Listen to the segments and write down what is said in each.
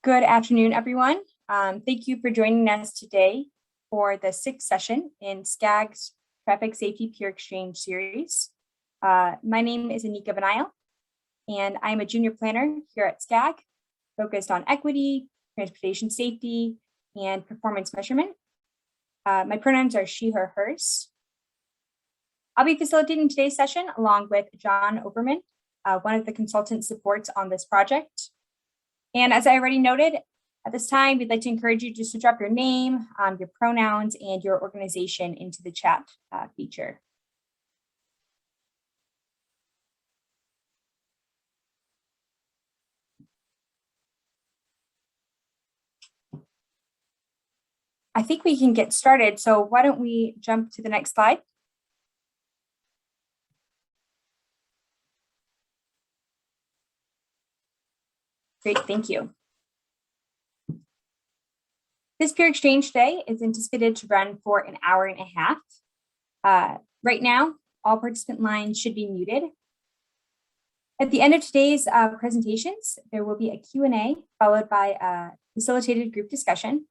Good afternoon, everyone. Thank you for joining us today for the sixth session in SCAG's Traffic Safety Peer Exchange series. My name is Anika Benail, and I'm a junior planner here at SCAG, focused on equity, transportation safety, and performance measurement. My pronouns are she, her, hers. I'll be facilitating today's session along with John Oberman, one of the consultant supports on this project. And as I already noted, at this time, we'd like to encourage you just to drop your name, your pronouns, and your organization into the chat feature. I think we can get started. So why don't we jump to the next slide? Great, thank you. This peer exchange today is anticipated to run for an hour and a half. Right now, all participant lines should be muted. At the end of today's presentations, there will be a Q&A followed by a facilitated group discussion.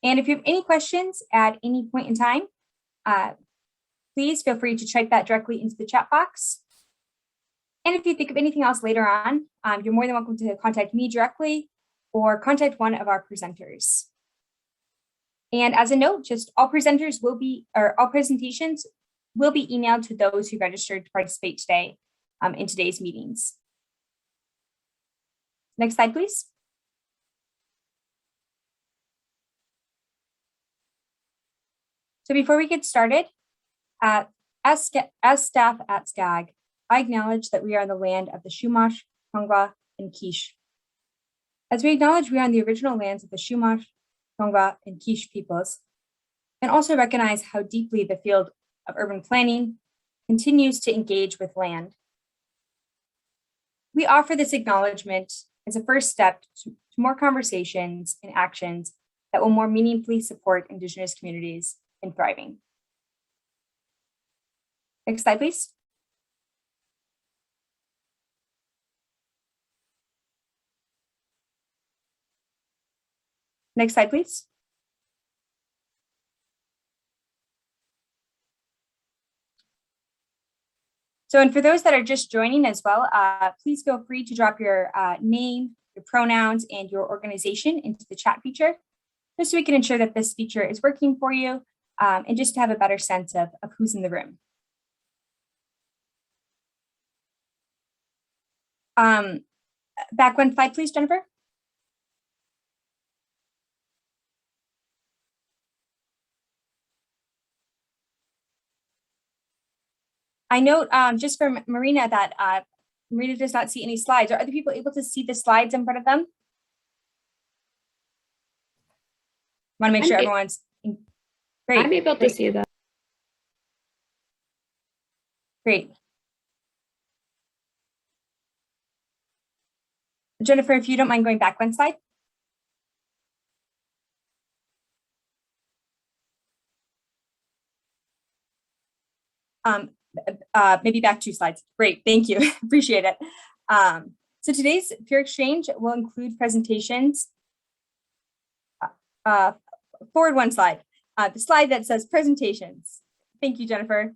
And if you have any questions at any point in time, please feel free to type that directly into the chat box. And if you think of anything else later on, you're more than welcome to contact me directly or contact one of our presenters. And as a note, just all presentations will be emailed to those who registered to participate today in today's meetings. Next slide, please. So before we get started, as staff at SCAG, I acknowledge that we are on the land of the Chumash, Tongva, and Quiche. As we acknowledge we are on the original lands of the Chumash, Tongva, and Quiche peoples, and also recognize how deeply the field of urban planning continues to engage with land. We offer this acknowledgement as a first step to more conversations and actions that will more meaningfully support Indigenous communities in thriving. Next slide, please. Next slide, please. So, and for those that are just joining as well, please feel free to drop your name, your pronouns, and your organization into the chat feature, just so we can ensure that this feature is working for you and just to have a better sense of who's in the room. Back one slide, please, Jennifer. I note just from Marina that Marina does not see any slides. Are other people able to see the slides in front of them? Want to make sure everyone's great. I'm able to see that. Great. Jennifer, if you don't mind going back one slide. Maybe back 2 slides. Great, thank you. Appreciate it. So today's peer exchange will include presentations. Forward 1 slide. The slide that says presentations. Thank you, Jennifer.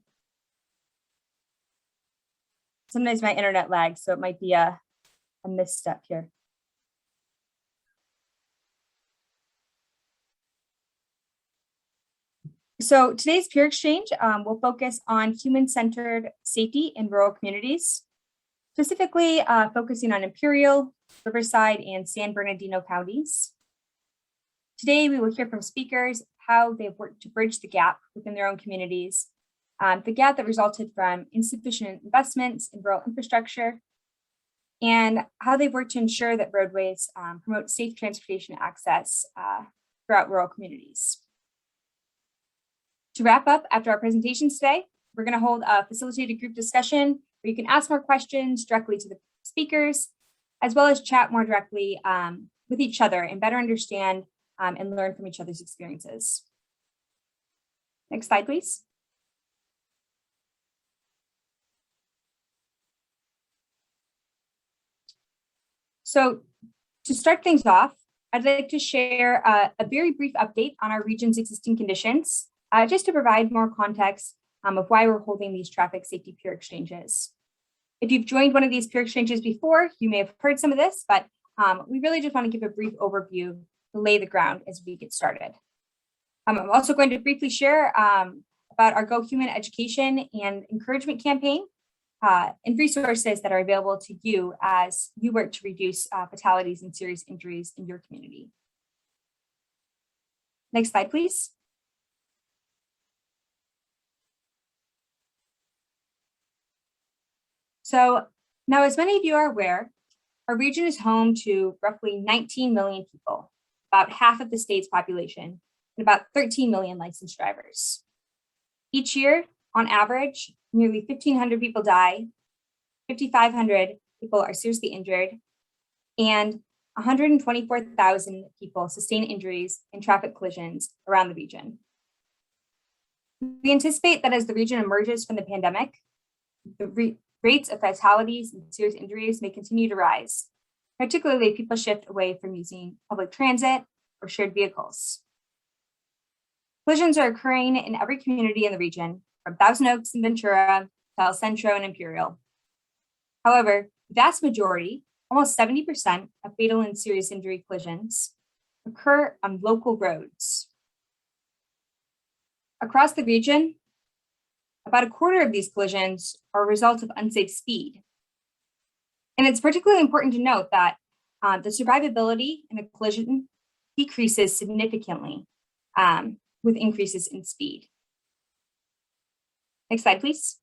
Sometimes my internet lags, so it might be a misstep here. So today's peer exchange will focus on human-centered safety in rural communities, specifically focusing on Imperial, Riverside, and San Bernardino counties. Today, we will hear from speakers how they've worked to bridge the gap within their own communities, the gap that resulted from insufficient investments in rural infrastructure, and how they've worked to ensure that roadways promote safe transportation access throughout rural communities. To wrap up, after our presentations today, we're going to hold a facilitated group discussion where you can ask more questions directly to the speakers, as well as chat more directly with each other and better understand and learn from each other's experiences. Next slide, please. So To start things off, I'd like to share a very brief update on our region's existing conditions, just to provide more context of why we're holding these traffic safety peer exchanges. If you've joined one of these peer exchanges before, you may have heard some of this, but we really just want to give a brief overview to lay the ground as we get started. I'm also going to briefly share about our Go Human education and encouragement campaign and resources that are available to you as you work to reduce fatalities and serious injuries in your community. Next slide, please. So now, as many of you are aware, our region is home to roughly 19 million people, about half of the state's population, and about 13 million licensed drivers. Each year, on average, nearly 1,500 people die, 5,500 people are seriously injured, and 124,000 people sustain injuries in traffic collisions around the region. We anticipate that as the region emerges from the pandemic, the rates of fatalities and serious injuries may continue to rise, particularly if people shift away from using public transit or shared vehicles. Collisions are occurring in every community in the region, from Thousand Oaks and Ventura to El Centro and Imperial. However, the vast majority, almost 70% of fatal and serious injury collisions, occur on local roads. Across the region, about a quarter of these collisions are a result of unsafe speed. And it's particularly important to note that the survivability in a collision decreases significantly with increases in speed. Next slide, please.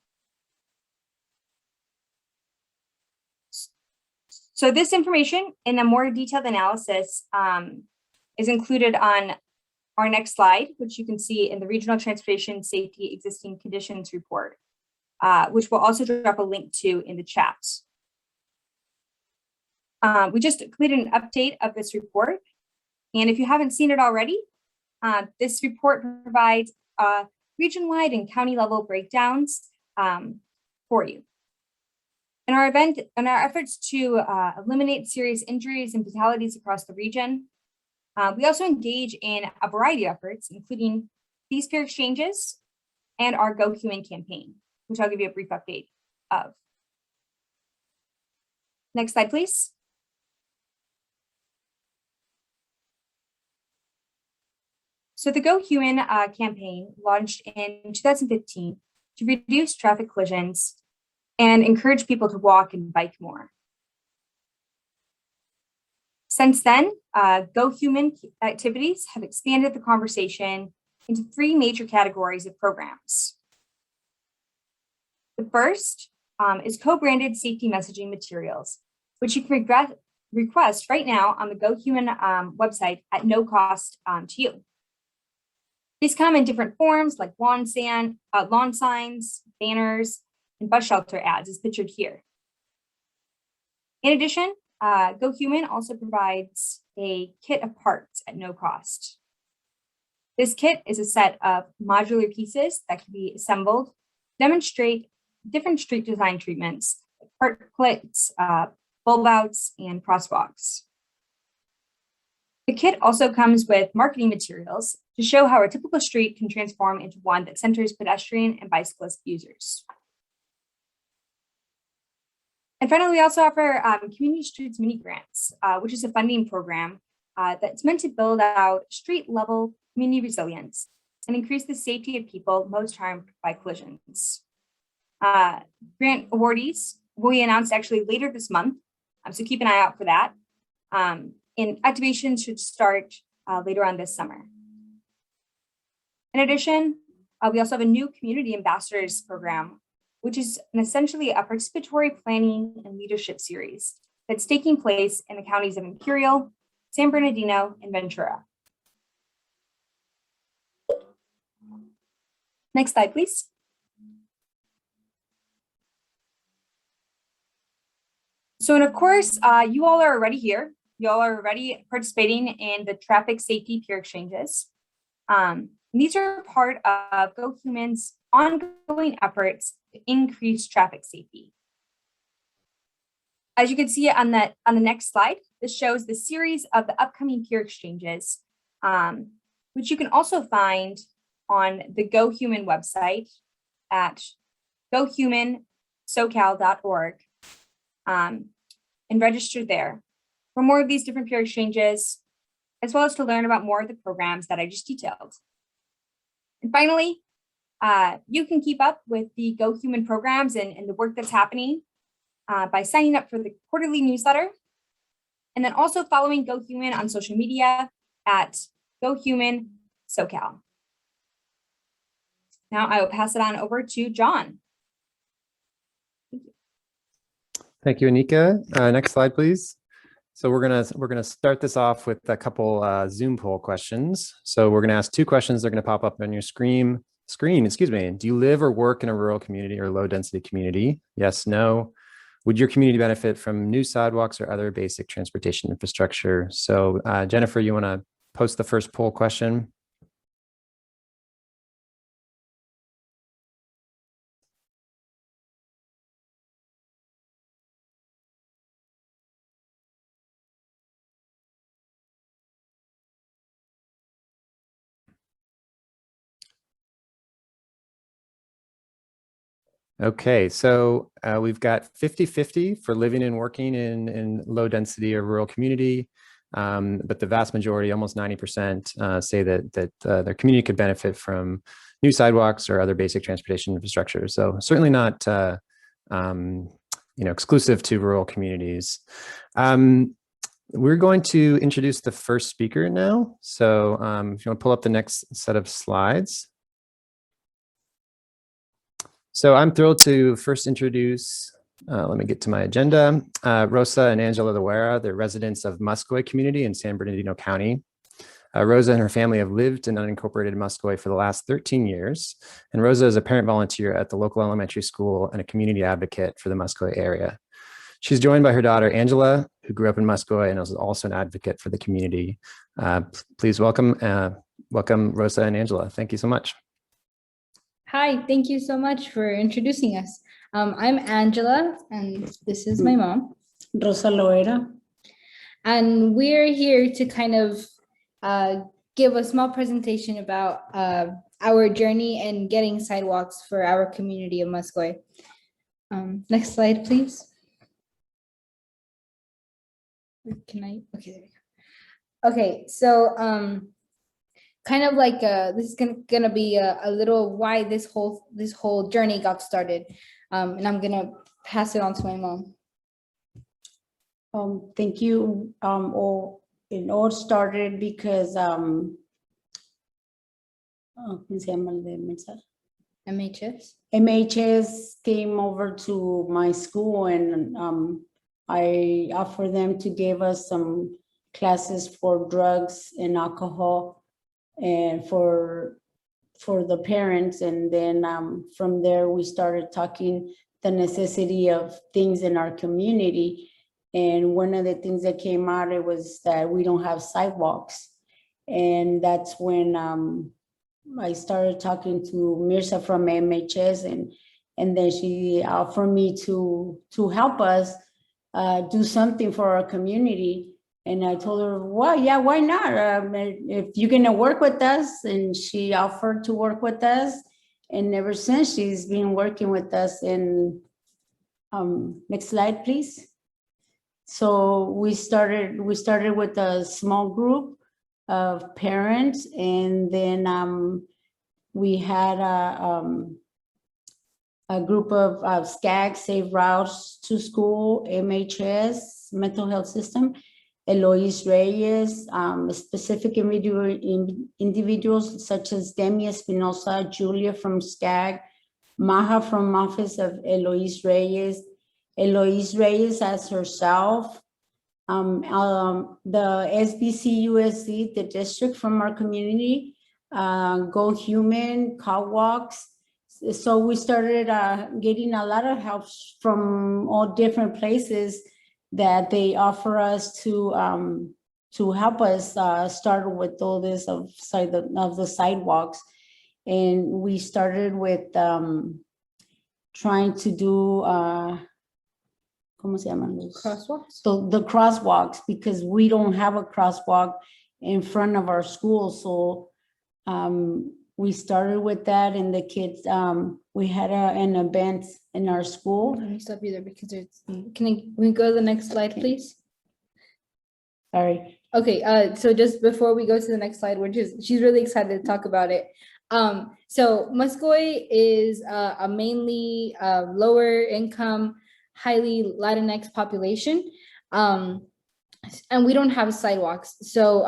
So this information in a more detailed analysis is included on our next slide, which you can see in the Regional Transportation Safety Existing Conditions Report, which we'll also drop a link to in the chat. We just completed an update of this report. And if you haven't seen it already, this report provides region-wide and county-level breakdowns for you. In our efforts to eliminate serious injuries and fatalities across the region, we also engage in a variety of efforts, including these peer exchanges and our Go Human campaign, which I'll give you a brief update of. Next slide, please. So the Go Human campaign launched in 2015 to reduce traffic collisions and encourage people to walk and bike more. Since then, Go Human activities have expanded the conversation into three major categories of programs. The first is co-branded safety messaging materials, which you can request right now on the Go Human website at no cost to you. These come in different forms like lawn signs, banners, and bus shelter ads as pictured here. In addition, Go Human also provides a kit of parts at no cost. This kit is a set of modular pieces that can be assembled to demonstrate different street design treatments, like park plates, bulb outs, and crosswalks. The kit also comes with marketing materials to show how a typical street can transform into one that centers pedestrian and bicyclist users. And finally, we also offer Community Streets Mini Grants, which is a funding program that's meant to build out street-level community resilience and increase the safety of people most harmed by collisions. Grant awardees will be announced actually later this month, so keep an eye out for that. And activations should start later on this summer. In addition, we also have a new Community Ambassadors program, which is essentially a participatory planning and leadership series that's taking place in the counties of Imperial, San Bernardino, and Ventura. Next slide, please. So, and of course, you all are already here. You all are already participating in the traffic safety peer exchanges. These are part of Go Human's ongoing efforts to increase traffic safety. As you can see on the next slide, This shows the series of the upcoming peer exchanges, which you can also find on the Go Human website at gohumansocal.org and register there for more of these different peer exchanges, as well as to learn about more of the programs that I just detailed. And finally, you can keep up with the Go Human programs and the work that's happening by signing up for the quarterly newsletter, and then also following Go Human on social media at Go Human SoCal. Now I will pass it on over to John. Thank you, Anika. Next slide, please. So we're gonna start this off with a couple Zoom poll questions. So we're gonna ask two questions. They're gonna pop up on your screen. Excuse me. Do you live or work in a rural community or low density community? Yes, no. Would your community benefit from new sidewalks or other basic transportation infrastructure? So Jennifer, you want to post the first poll question? Okay, so we've got 50-50 for living and working in low density or rural community, but the vast majority, almost 90%, say that their community could benefit from new sidewalks or other basic transportation infrastructure. So certainly not exclusive to rural communities. We're going to introduce the first speaker now. So if you want to pull up the next set of slides. So I'm thrilled to first introduce, let me get to my agenda, Rosa and Angela Loera. They're residents of Muscogee community in San Bernardino County. Rosa and her family have lived in unincorporated Muscogee for the last 13 years. And Rosa is a parent volunteer at the local elementary school and a community advocate for the Muscogee area. She's joined by her daughter, Angela, who grew up in Muscogee and is also an advocate for the community. Please welcome Rosa and Angela. Thank you so much. Hi, thank you so much for introducing us. I'm Angela, and this is my mom, Rosa Loera. And we're here to kind of give a small presentation about our journey in getting sidewalks for our community of Muscogee. Next slide, please. Can I? Okay, there we go. Okay, so kind of like this is gonna be a little why this whole journey got started, and I'm gonna pass it on to my mom. Thank you. It all started because MHS came over to my school, and I offered them to give us some classes for drugs and alcohol and for the parents. And then from there we started talking the necessity of things in our community. And one of the things that came out, it was that we don't have sidewalks. And that's when I started talking to Mirza from MHS, and then she offered me to help us do something for our community. And I told her, well, yeah, why not? If you're gonna work with us. And she offered to work with us. And ever since, she's been working with us. And next slide, please. So we started with a small group of parents, and then we had a group of SCAG, Safe Routes to School, MHS, Mental Health System, Eloise Reyes, specific individuals such as Demi Espinosa, Julia from SCAG, Maha from Office of Eloise Reyes as herself, the SBCUSD, the district from our community, Go Human, car walks. So we started getting a lot of help from all different places that they offer us to help us start with all this of the sidewalks. And we started with trying to do ¿cómo se llaman? Los- Crosswalks. So the crosswalks, because we don't have a crosswalk in front of our school. So we started with that, and the kids, we had an event in our school. Let me stop you there because there's, can we go to the next slide, please? Sorry. Okay, so just before we go to the next slide, she's really excited to talk about it. So Muscoy is a mainly lower income, highly Latinx population. And we don't have sidewalks. So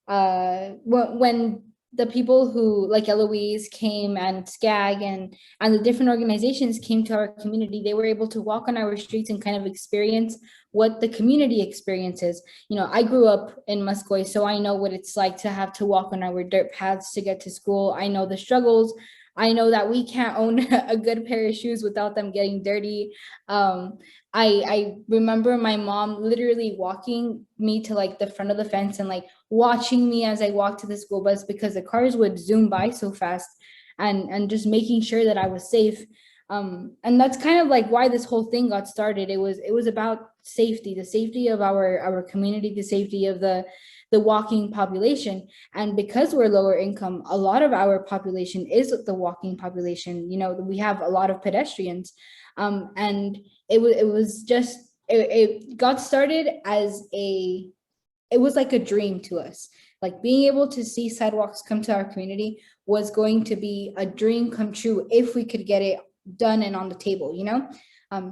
when the people who like Eloise came and SCAG and the different organizations came to our community, they were able to walk on our streets and kind of experience what the community experiences. You know, I grew up in Muscoy, so I know what it's like to have to walk on our dirt paths to get to school. I know the struggles. I know that we can't own a good pair of shoes without them getting dirty. I remember my mom literally walking me to like the front of the fence and like watching me as I walked to the school bus because the cars would zoom by so fast and just making sure that I was safe. And that's kind of like why this whole thing got started. It was about safety, the safety of our community, the safety of the walking population. And because we're lower income, a lot of our population is the walking population. You know, we have a lot of pedestrians. And it got started as it was like a dream to us. Like being able to see sidewalks come to our community was going to be a dream come true if we could get it done and on the table, you know?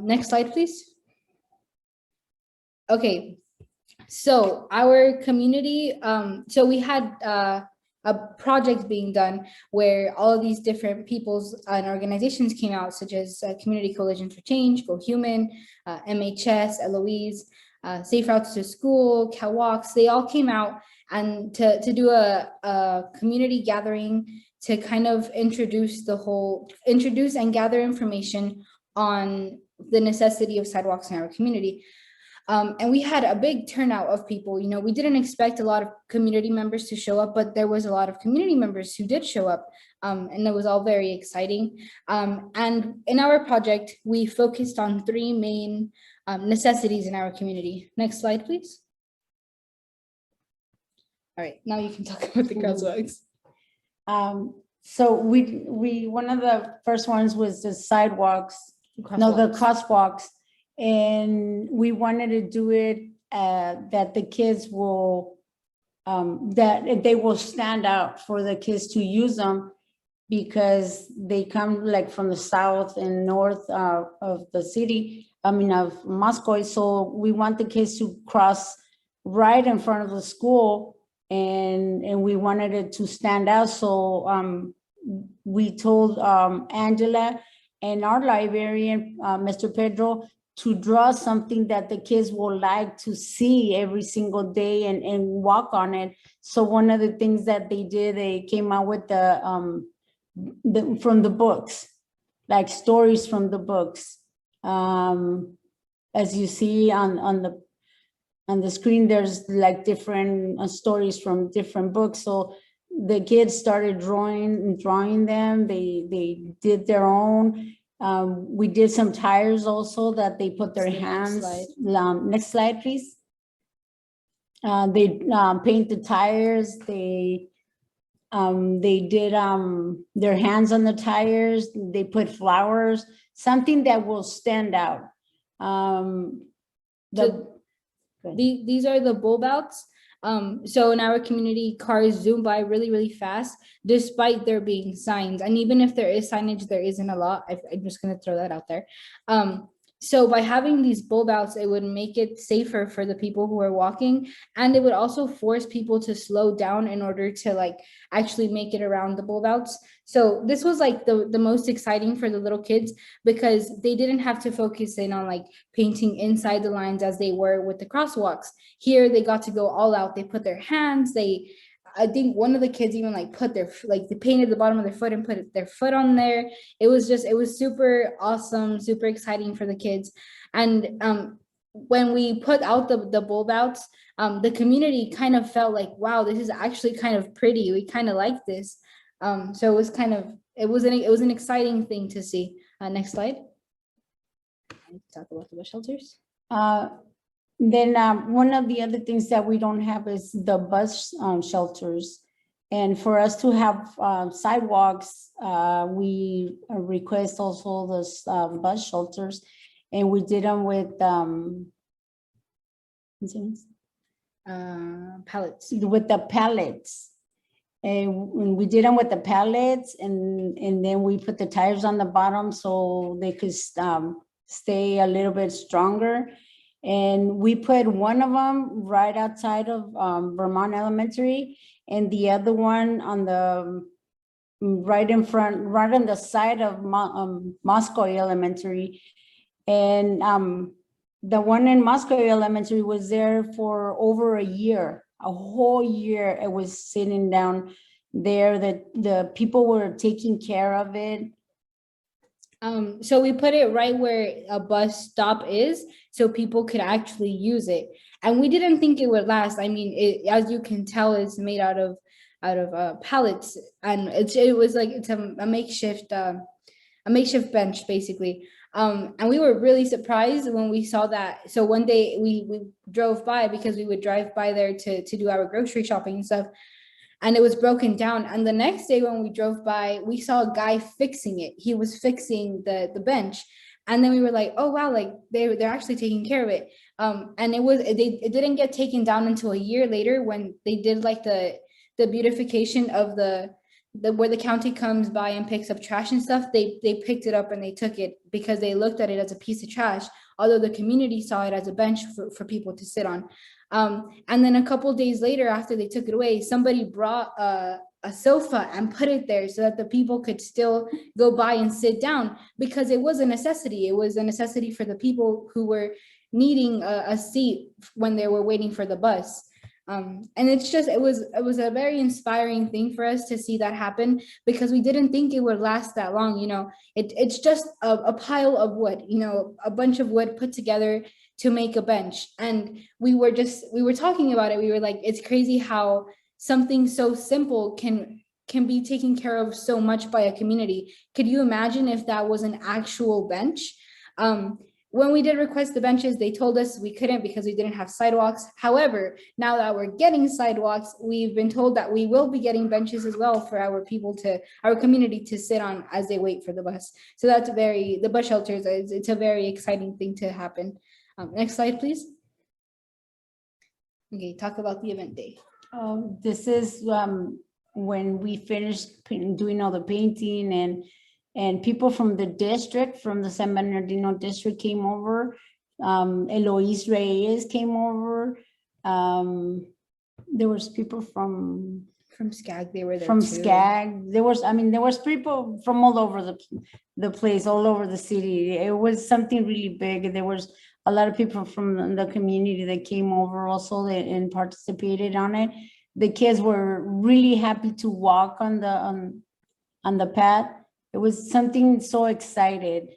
Next slide, please. Okay, so our community, so we had a project being done where all of these different peoples and organizations came out, such as Community Coalition for Change, Go Human, MHS, Eloise, Safe Routes to School, Cal Walks. They all came out and to do a community gathering to kind of introduce and gather information on the necessity of sidewalks in our community. And we had a big turnout of people. You know, we didn't expect a lot of community members to show up, but there was a lot of community members who did show up, and it was all very exciting. And in our project, we focused on 3 main necessities in our community. Next slide, please. All right, now you can talk about the crosswalks. So we one of the first ones was the sidewalks, the crosswalks. And we wanted to do it that the kids will, that they will stand out for the kids to use them because they come like from the south and north of the city, of Muscoy. So we want the kids to cross right in front of the school and we wanted it to stand out. So we told Angela and our librarian, Mr. Pedro, to draw something that the kids will like to see every single day and walk on it. So one of the things that they did, they came out with from the books, like stories from the books. As you see on the screen, there's like different stories from different books. So the kids started drawing them. They did their own. We did some tires also that they put their hands. Next slide, please. They paint the tires. They did their hands on the tires. They put flowers, something that will stand out. These are the bulb outs. So in our community, cars zoom by really, really fast, despite there being signs. And even if there is signage, there isn't a lot. I'm just gonna throw that out there. So by having these bulb outs, it would make it safer for the people who are walking. And it would also force people to slow down in order to like actually make it around the bulb outs. So this was like the most exciting for the little kids because they didn't have to focus in on like painting inside the lines as they were with the crosswalks. Here, they got to go all out. They put their hands, I think one of the kids even like put they painted the bottom of their foot and put their foot on there. It was super awesome, super exciting for the kids. And when we put out the bulb outs, the community kind of felt like, wow, this is actually kind of pretty. We kind of like this. So it was an exciting thing to see. Next slide. Talk about the bus shelters. Then one of the other things that we don't have is the bus shelters. And for us to have sidewalks, we request also those bus shelters. And we did them with Pallets. with the pallets. And we did them with the pallets, and then we put the tires on the bottom so they could stay a little bit stronger. And we put one of them right outside of Vermont Elementary, and the other one on the right in front, right on the side of Moscow Elementary. And the one in Moscow Elementary was there for over a year, a whole year. It was sitting down there, that the people were taking care of it. So we put it right where a bus stop is, so people could actually use it. And we didn't think it would last. I mean, as you can tell, it's made out of pallets, and it was like it's a makeshift bench basically. And we were really surprised when we saw that. So one day we drove by, because we would drive by there to do our grocery shopping and stuff, and it was broken down. And the next day when we drove by, we saw a guy fixing it. He was fixing the bench. And then we were like, oh wow, like they're actually taking care of it. And it didn't get taken down until a year later, when they did like the beautification of the where the county comes by and picks up trash and stuff. They picked it up and they took it, because they looked at it as a piece of trash, although the community saw it as a bench for people to sit on. And then a couple days later, after they took it away, somebody brought a sofa and put it there so that the people could still go by and sit down, because it was a necessity. It was a necessity for the people who were needing a seat when they were waiting for the bus. And it was a very inspiring thing for us to see that happen, because we didn't think it would last that long. You know, it's just a pile of wood, you know, a bunch of wood put together to make a bench. And we were talking about it. We were like, it's crazy how something so simple can be taken care of so much by a community. Could you imagine if that was an actual bench? When we did request the benches, they told us we couldn't because we didn't have sidewalks. However, now that we're getting sidewalks, we've been told that we will be getting benches as well for our community to sit on as they wait for the bus. So that's the bus shelters, it's a very exciting thing to happen. Next slide, please. Okay, talk about the event day. This is when we finished doing all the painting, and people from the district, from the San Bernardino district came over. Eloise Reyes came over. There was people from SCAG, they were there from too. SCAG. There was people from all over the place, all over the city. It was something really big. There was a lot of people from the community that came over also and participated on it. The kids were really happy to walk on the path. It was something so excited.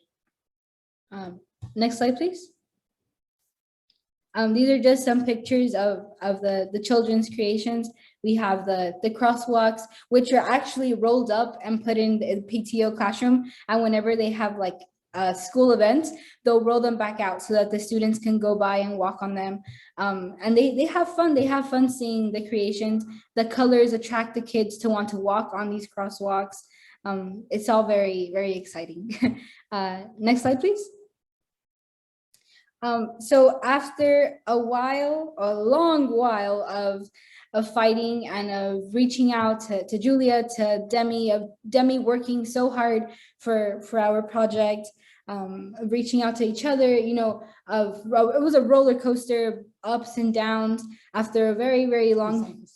Next slide, please. These are just some pictures of the children's creations. We have the crosswalks, which are actually rolled up and put in the PTO classroom. And whenever they have like school events, they'll roll them back out so that the students can go by and walk on them. And they have fun. They have fun seeing the creations. The colors attract the kids to want to walk on these crosswalks. It's all very, very exciting. Next slide, please. So after a long while of fighting and of reaching out to Julia, to Demi working so hard for our project, reaching out to each other, you know, it was a roller coaster, ups and downs after a very, very long.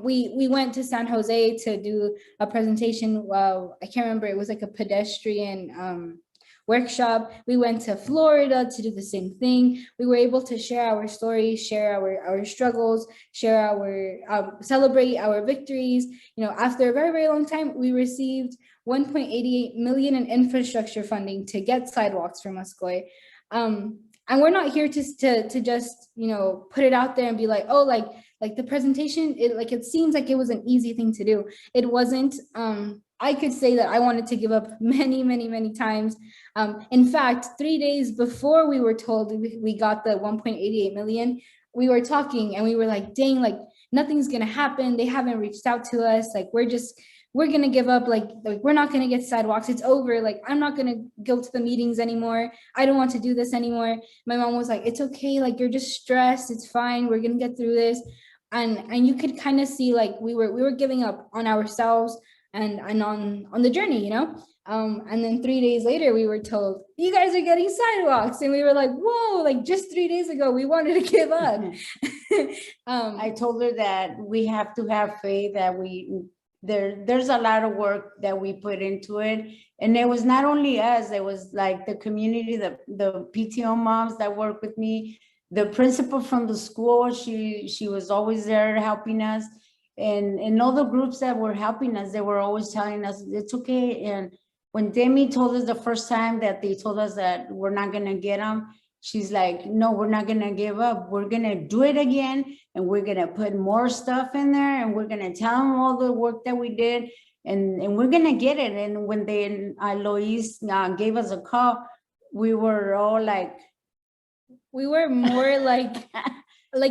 We went to San Jose to do a presentation. Well, I can't remember. It was like a pedestrian workshop. We went to Florida to do the same thing. We were able to share our stories, share our struggles, share celebrate our victories. You know, after a very, very long time, we received 1.88 million in infrastructure funding to get sidewalks from Muscoy. And we're not here to just, you know, put it out there and be like, oh, like the presentation, it seems like it was an easy thing to do. It wasn't. I could say that I wanted to give up many, many, many times. In fact, 3 days before we were told we got the 1.88 million, we were talking and we were like, dang, like nothing's gonna happen. They haven't reached out to us. Like we're gonna give up. Like we're not gonna get sidewalks. It's over. Like I'm not gonna go to the meetings anymore. I don't want to do this anymore. My mom was like, it's okay. Like you're just stressed. It's fine. We're gonna get through this. And you could kind of see like we were giving up on ourselves and on the journey, you know. And then 3 days later, we were told, you guys are getting sidewalks. And we were like, whoa, like just 3 days ago, we wanted to give up. I told her that we have to have faith that there's a lot of work that we put into it. And it was not only us, it was like the community, the PTO moms that work with me, the principal from the school, she was always there helping us. And all the groups that were helping us, they were always telling us, it's okay. And when Demi told us the first time that they told us that we're not gonna get them, she's like, no, we're not gonna give up. We're gonna do it again. And we're gonna put more stuff in there. And we're gonna tell them all the work that we did. And we're gonna get it. And when Lois gave us a call, we were all like, we were more like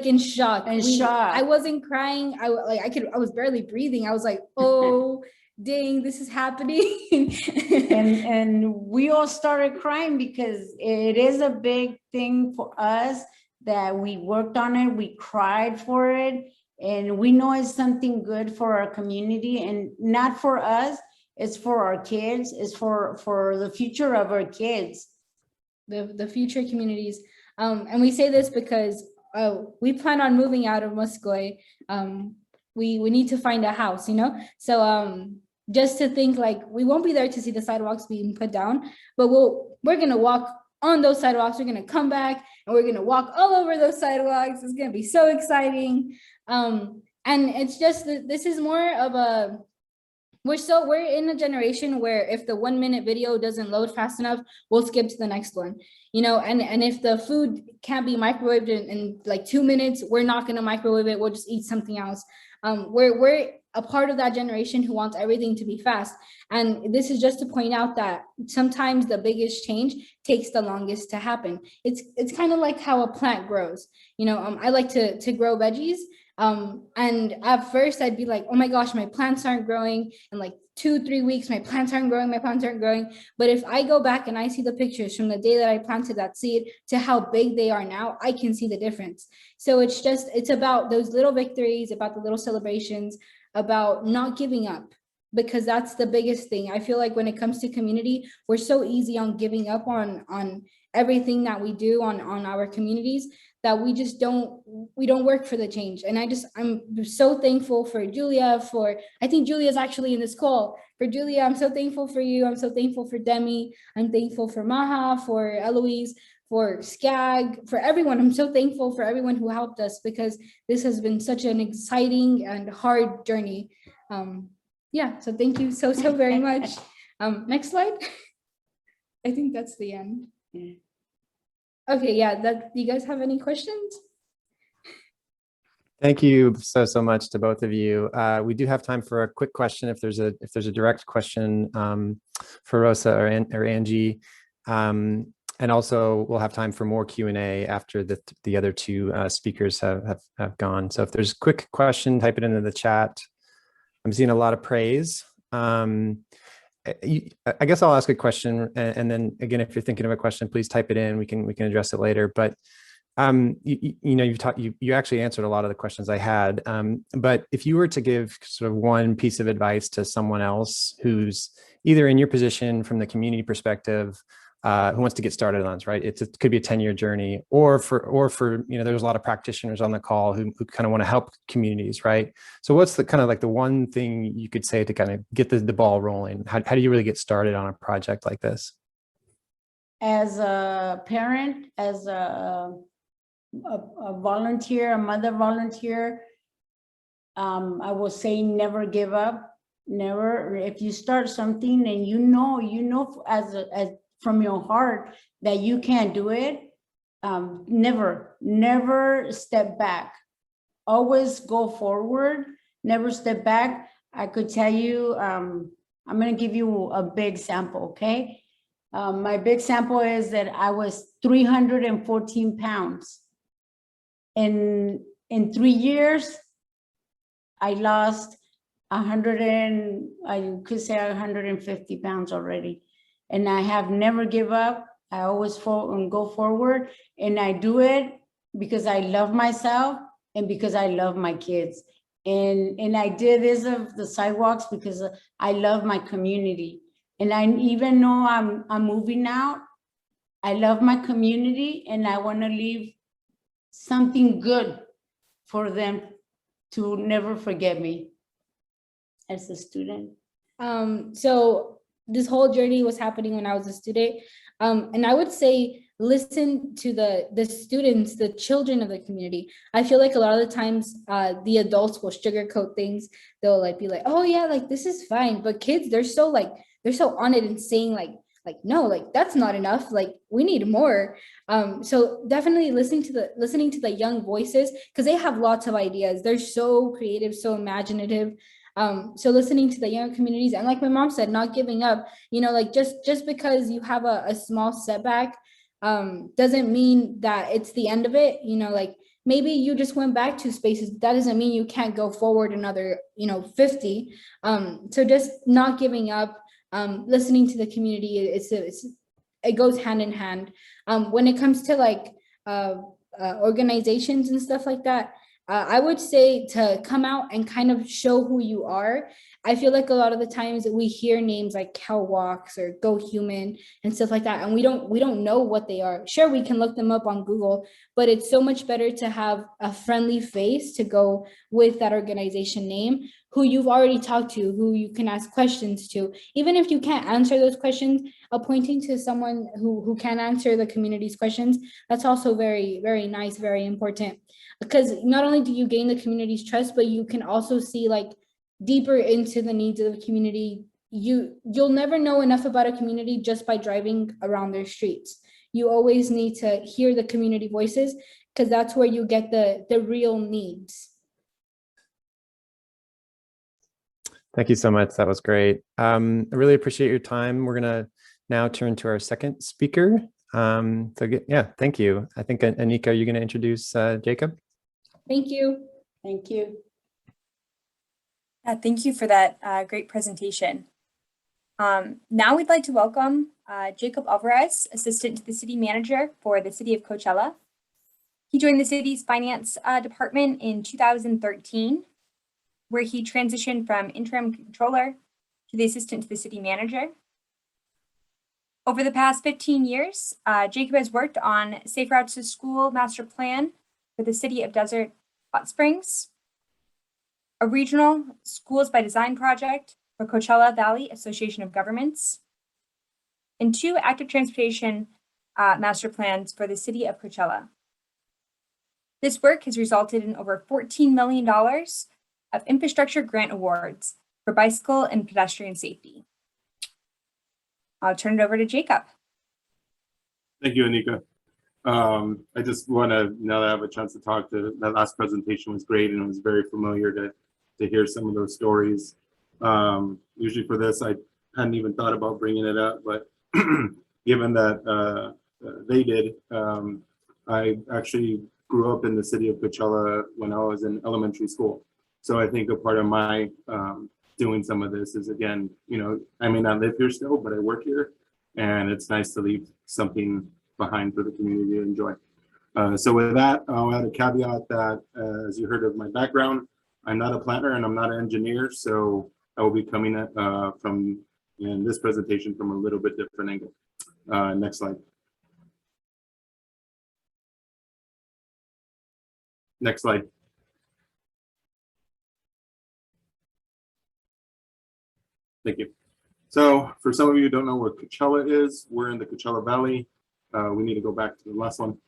in shock. Shock. I wasn't crying. I was barely breathing. I was like, oh, dang, this is happening. and we all started crying because it is a big thing for us that we worked on it. We cried for it. And we know it's something good for our community, and not for us. It's for our kids. It's for the future of our kids. The future communities. And we say this because we plan on moving out of Muscoy. We need to find a house, you know? So just to think like, we won't be there to see the sidewalks being put down, but we're gonna walk on those sidewalks. We're gonna come back and we're gonna walk all over those sidewalks. It's gonna be so exciting. And it's just, this is more of a, we're in a generation where if the 1 minute video doesn't load fast enough, we'll skip to the next one, you know. And if the food can't be microwaved in like 2 minutes, we're not going to microwave it. We'll just eat something else. We're a part of that generation who wants everything to be fast. And this is just to point out that sometimes the biggest change takes the longest to happen. It's kind of like how a plant grows. You know, I like to grow veggies. And at first I'd be like, oh my gosh, my plants aren't growing. In like 2-3 weeks, my plants aren't growing. But if I go back and I see the pictures from the day that I planted that seed to how big they are now, I can see the difference. So it's about those little victories, about the little celebrations, about not giving up, because that's the biggest thing. I feel like when it comes to community, we're so easy on giving up on everything that we do on our communities, that we don't work for the change. And I'm so thankful for Julia, I think Julia's actually in this call. For Julia, I'm so thankful for you. I'm so thankful for Demi. I'm thankful for Maha, for Eloise, for SCAG, for everyone. I'm so thankful for everyone who helped us, because this has been such an exciting and hard journey. Yeah, so thank you so very much. Next slide. I think that's the end. Yeah. Okay, yeah, do you guys have any questions? Thank you so much to both of you. We do have time for a quick question if there's a direct question for Rosa or Angie. And also we'll have time for more Q&A after the other two speakers have gone. So if there's a quick question, type it into the chat. I'm seeing a lot of praise. I guess I'll ask a question, and then again, if you're thinking of a question, please type it in. We can address it later. But you actually answered a lot of the questions I had. But if you were to give sort of one piece of advice to someone else who's either in your position from the community perspective, who wants to get started on this, right? It could be a 10-year journey, or for there's a lot of practitioners on the call who kind of want to help communities, right? So what's the kind of like the one thing you could say to kind of get the ball rolling? How do you really get started on a project like this? As a parent, as a volunteer, a mother volunteer, I will say never give up. Never. If you start something and you know as from your heart that you can't do it, never step back. Always go forward, never step back. I could tell you, I'm going to give you a big sample, okay? My big sample is that I was 314 pounds. In 3 years, I lost 150 pounds already. And I have never give up. I always go forward, and I do it because I love myself and because I love my kids. And I did this of the sidewalks because I love my community. And I even though I'm moving out, I love my community, and I want to leave something good for them to never forget me as a student. So this whole journey was happening when I was a student. And I would say, listen to the students, the children of the community. I feel like a lot of the times the adults will sugarcoat things. They'll like be like, oh yeah, like this is fine. But kids, they're so on it and saying like, no, like that's not enough. Like we need more. So definitely listening to the young voices, because they have lots of ideas. They're so creative, so imaginative. So listening to the younger communities, and like my mom said, not giving up, like just because you have a small setback, doesn't mean that it's the end of it. Like maybe you just went back 2 spaces. That doesn't mean you can't go forward another, 50. So just not giving up, listening to the community, it goes hand in hand. When it comes to like organizations and stuff like that, I would say to come out and kind of show who you are. I feel like a lot of the times we hear names like Cal Walks or Go Human and stuff like that, and we don't know what they are. Sure, we can look them up on Google, but it's so much better to have a friendly face to go with that organization name, who you've already talked to, who you can ask questions to. Even if you can't answer those questions, appointing to someone who can answer the community's questions, that's also very, very nice, very important. Because not only do you gain the community's trust, but you can also see like deeper into the needs of the community. You'll never know enough about a community just by driving around their streets. You always need to hear the community voices, because that's where you get the real needs. Thank you so much. That was great. I really appreciate your time. We're going to now turn to our second speaker. Thank you. I think, Anika, are you going to introduce Jacob? Thank you. Thank you. Thank you for that great presentation. Now we'd like to welcome Jacob Alvarez, Assistant to the City Manager for the City of Coachella. He joined the city's finance department in 2013, where he transitioned from interim controller to the assistant to the city manager. Over the past 15 years, Jacob has worked on Safe Routes to School master plan for the city of Desert Hot Springs, a regional schools by design project for Coachella Valley Association of Governments, and 2 active transportation master plans for the city of Coachella. This work has resulted in over $14 million of infrastructure grant awards for bicycle and pedestrian safety. I'll turn it over to Jacob. Thank you, Anika. I just want to, now that I have a chance to talk, that last presentation was great, and it was very familiar to hear some of those stories. Usually for this, I hadn't even thought about bringing it up, but given that they did, I actually grew up in the city of Coachella when I was in elementary school. So I think a part of my doing some of this is, again, I may not live here still, but I work here, and it's nice to leave something behind for the community to enjoy. So with that, I'll add a caveat that, as you heard of my background, I'm not a planner and I'm not an engineer, so I will be coming at from in this presentation from a little bit different angle. Next slide. Next slide. Thank you. So for some of you who don't know where Coachella is, we're in the Coachella Valley. We need to go back to the last one.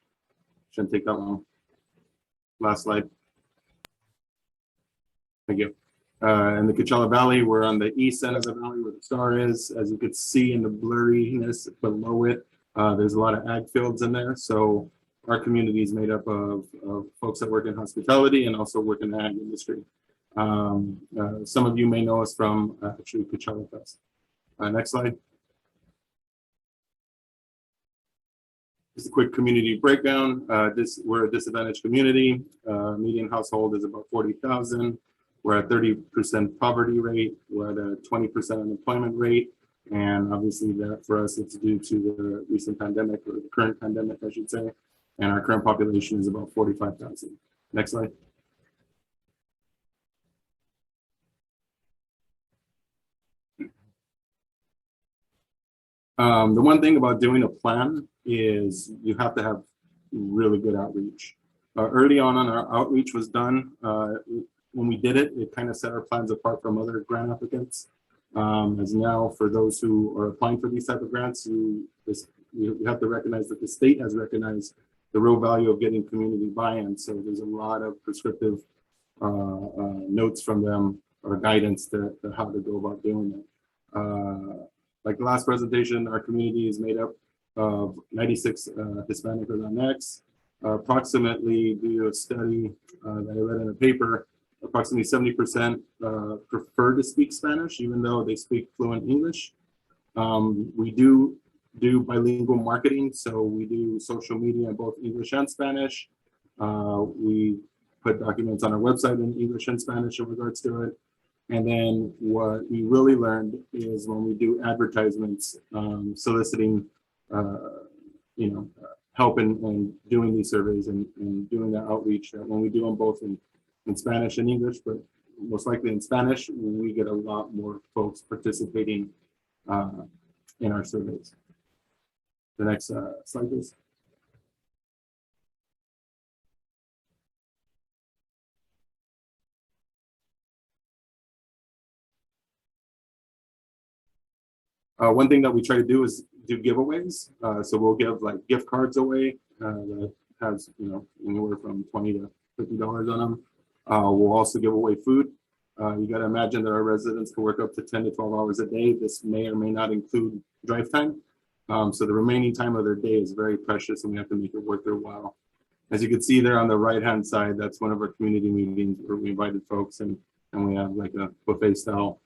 Shouldn't take that long. Last slide. Thank you. In the Coachella Valley, we're on the east end of the valley where the star is. As you can see in the blurriness below it, there's a lot of ag fields in there. So our community is made up of folks that work in hospitality and also work in the ag industry. Some of you may know us from actually Coachella Fest. Next slide. Just a quick community breakdown. We're a disadvantaged community. Median household is about 40,000. We're at 30% poverty rate. We're at a 20% unemployment rate. And obviously that for us, it's due to the recent pandemic, or the current pandemic, I should say. And our current population is about 45,000. Next slide. The one thing about doing a plan is you have to have really good outreach. Early on our outreach was done. When we did it, it kind of set our plans apart from other grant applicants. As now, for those who are applying for these type of grants, you have to recognize that the state has recognized the real value of getting community buy-in. So there's a lot of prescriptive notes from them, or guidance to how to go about doing it. Like the last presentation, our community is made up of 96 Hispanic or Latinx. Approximately, due to a study that I read in a paper, approximately 70% prefer to speak Spanish, even though they speak fluent English. We do bilingual marketing, so we do social media in both English and Spanish. We put documents on our website in English and Spanish in regards to it. And then what we really learned is when we do advertisements, soliciting, help in doing these surveys and doing the outreach, that when we do them both in Spanish and English, but most likely in Spanish, we get a lot more folks participating in our surveys. The next slide, please. One thing that we try to do is do giveaways. So we'll give like gift cards away that has anywhere from $20 to $50 on them. We'll also give away food. You got to imagine that our residents can work up to 10 to 12 hours a day. This may or may not include drive time. So the remaining time of their day is very precious, and we have to make it worth their while. As you can see there on the right-hand side, that's one of our community meetings where we invited folks, and we have like a buffet style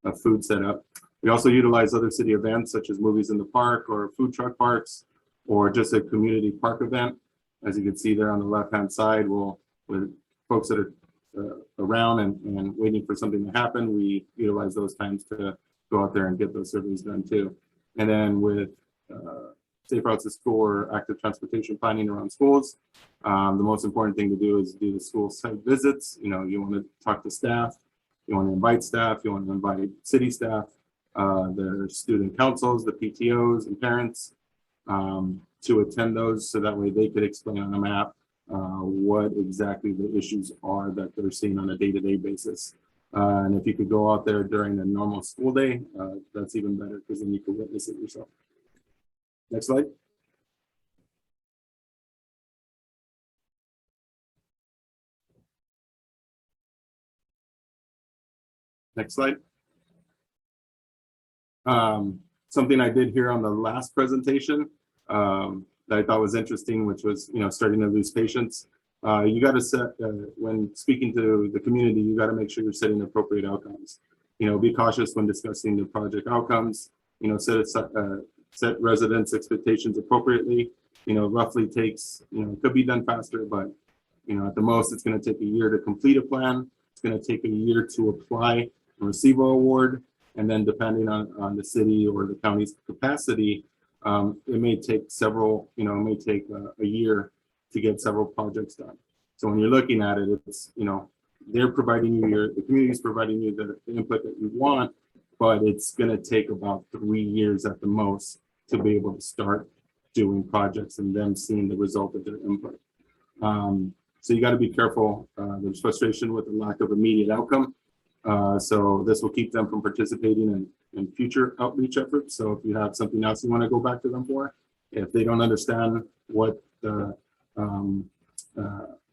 of food set up. We also utilize other city events such as movies in the park or food truck parks, or just a community park event. As you can see there on the left-hand side, with folks that are around and waiting for something to happen, we utilize those times to go out there and get those surveys done too. And then with safe routes to school or active transportation planning around schools, the most important thing to do is do the school site visits. You want to talk to staff, you want to invite staff, you want to invite city staff, their student councils, the PTOs and parents to attend those, so that way they could explain on a map what exactly the issues are that they're seeing on a day-to-day basis. And if you could go out there during a normal school day, that's even better, because then you can witness it yourself. Next slide. Next slide. Something I did here on the last presentation that I thought was interesting, which was, starting to lose patients. You got to set, when speaking to the community, you got to make sure you're setting appropriate outcomes. Be cautious when discussing the project outcomes. Set residents' expectations appropriately. Roughly takes, could be done faster, but at the most, it's going to take a year to complete a plan. It's going to take a year to apply and receive an award. And then depending on the city or the county's capacity, it may take several, it may take a year to get several projects done. So when you're looking at it, it's, they're providing you, the community's providing you the input that you want, but it's going to take about 3 years at the most to be able to start doing projects and them seeing the result of their input. So you got to be careful. There's frustration with the lack of immediate outcome. So this will keep them from participating in future outreach efforts. So if you have something else you want to go back to them for, if they don't understand what the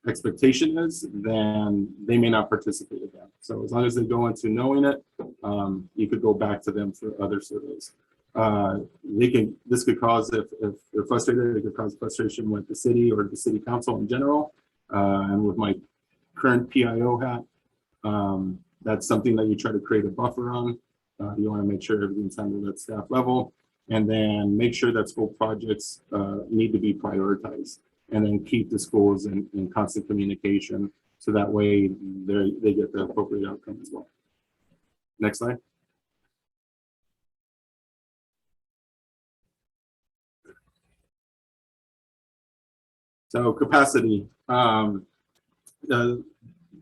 expectation is, then they may not participate again. So as long as they go into knowing it, you could go back to them for other surveys. This could cause, if they're frustrated, it could cause frustration with the city or the city council in general. And with my current PIO hat, that's something that you try to create a buffer on. You want to make sure everything's handled at staff level, and then make sure that school projects need to be prioritized, and then keep the schools in constant communication so that way they get the appropriate outcome as well. Next slide. So capacity.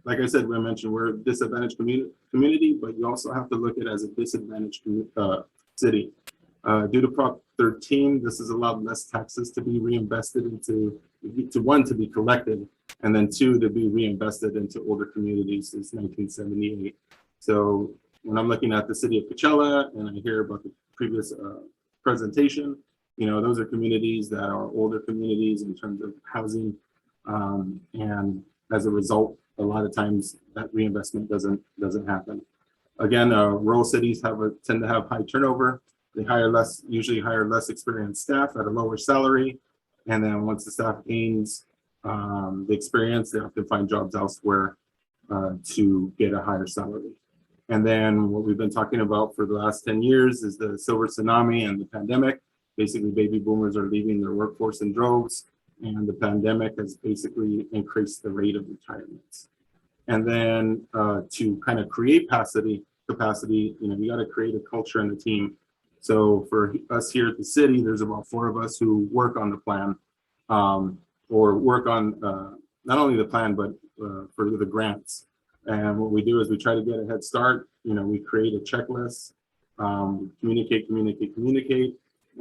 Like I said, we mentioned we're a disadvantaged community, but you also have to look at it as a disadvantaged city. Due to Prop 13, this has allowed less taxes to be reinvested into, one, to be collected, and then two, to be reinvested into older communities since 1978. So when I'm looking at the city of Coachella and I hear about the previous presentation, you know, those are communities that are older communities in terms of housing. And as a result, a lot of times that reinvestment doesn't happen. Again, rural cities tend to have high turnover. They usually hire less experienced staff at a lower salary. And then once the staff gains the experience, they have to find jobs elsewhere to get a higher salary. And then what we've been talking about for the last 10 years is the silver tsunami and the pandemic. Basically, baby boomers are leaving their workforce in droves, and the pandemic has basically increased the rate of retirements. And then to kind of create capacity, you know, you got to create a culture in the team. So for us here at the city, there's about 4 of us who work on the plan, or work on not only the plan, but for the grants. And what we do is we try to get a head start. You know, we create a checklist, communicate.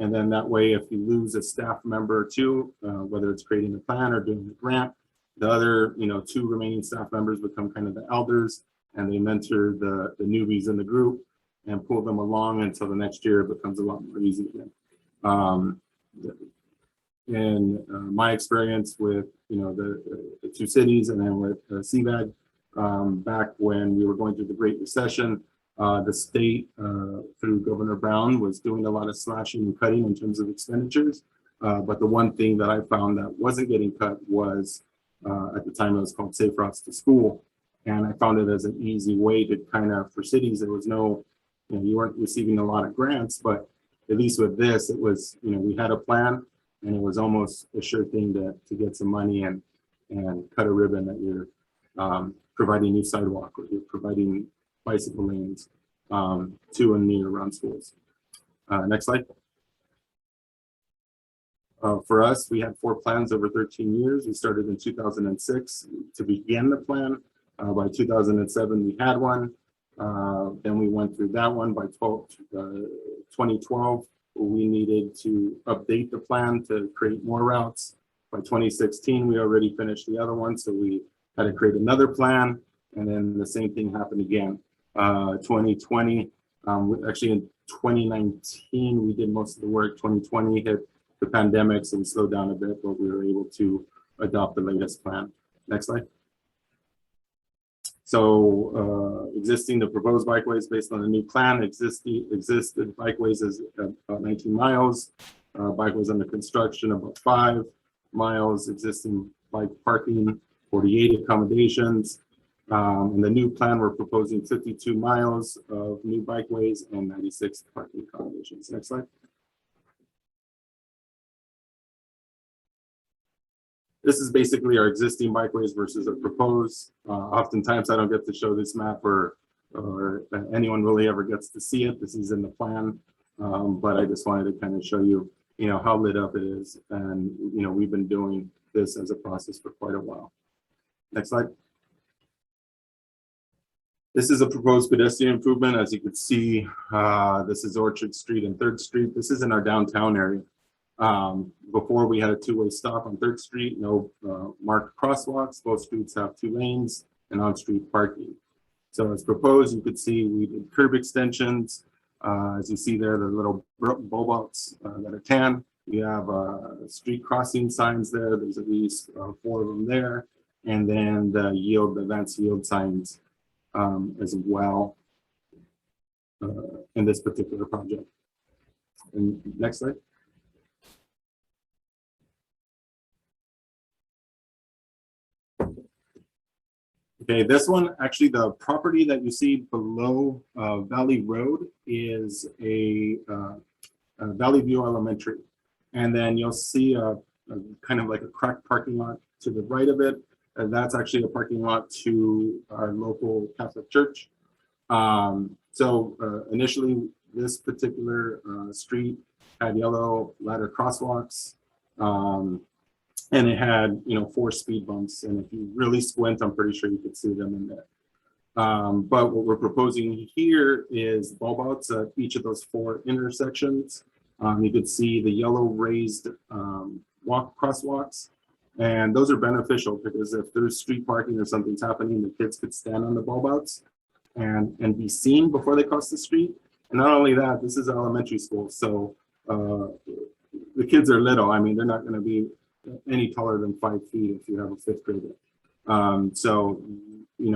And then that way, if you lose a staff member or two, whether it's creating a plan or doing a grant, the other, you know, 2 remaining staff members become kind of the elders, and they mentor the newbies in the group and pull them along until the next year it becomes a lot more easy again. In my experience with, you know, the 2 cities and then with SCAG, back when we were going through the Great Recession, the state, through Governor Brown, was doing a lot of slashing and cutting in terms of expenditures. But the one thing that I found that wasn't getting cut was, at the time it was called Safe Routes to School. And I found it as an easy way to kind of, for cities, there was no, you know, you weren't receiving a lot of grants, but at least with this, it was, you know, we had a plan, and it was almost a sure thing to get some money and cut a ribbon that you're providing new sidewalk, or you're providing bicycle lanes to and near around schools. Next slide. For us, we had 4 plans over 13 years. We started in 2006 to begin the plan. By 2007, we had one. Then we went through that one. By 2012, we needed to update the plan to create more routes. By 2016, we already finished the other one, so we had to create another plan, and then the same thing happened again. 2020, actually in 2019, we did most of the work. 2020 hit the pandemic, so we slowed down a bit, but we were able to adopt the latest plan. Next slide. So the proposed bikeways based on the new plan, existed bikeways is about 19 miles, bikeways under construction about 5 miles, existing bike parking, 48 accommodations. In the new plan, we're proposing 52 miles of new bikeways and 96 parking accommodations. Next slide. This is basically our existing bikeways versus a proposed. Oftentimes I don't get to show this map, or anyone really ever gets to see it. This is in the plan, but I just wanted to kind of show you, you know, how lit up it is. And, you know, we've been doing this as a process for quite a while. Next slide. This is a proposed pedestrian improvement. As you can see, this is Orchard Street and 3rd Street. This is in our downtown area. Before we had a 2-way stop on 3rd Street, no marked crosswalks. Both streets have 2 lanes and on-street parking. So as proposed, you could see we did curb extensions. As you see there, the little bulb outs that are tan. We have street crossing signs there. There's at least 4 of them there. And then the advanced yield signs as well in this particular project. And next slide. Okay, this one, actually the property that you see below Valley Road is a Valley View Elementary. And then you'll see a kind of like a cracked parking lot to the right of it. And that's actually a parking lot to our local Catholic church. Initially, this particular street had yellow ladder crosswalks. And it had, 4 speed bumps. And if you really squint, I'm pretty sure you could see them in there. But what we're proposing here is bulb outs at each of those 4 intersections. You could see the yellow raised crosswalks. And those are beneficial because if there's street parking or something's happening, the kids could stand on the bulb outs and be seen before they cross the street. And not only that, this is elementary school. So the kids are little. I mean, they're not going to be any taller than 5 feet if you have a 5th grader.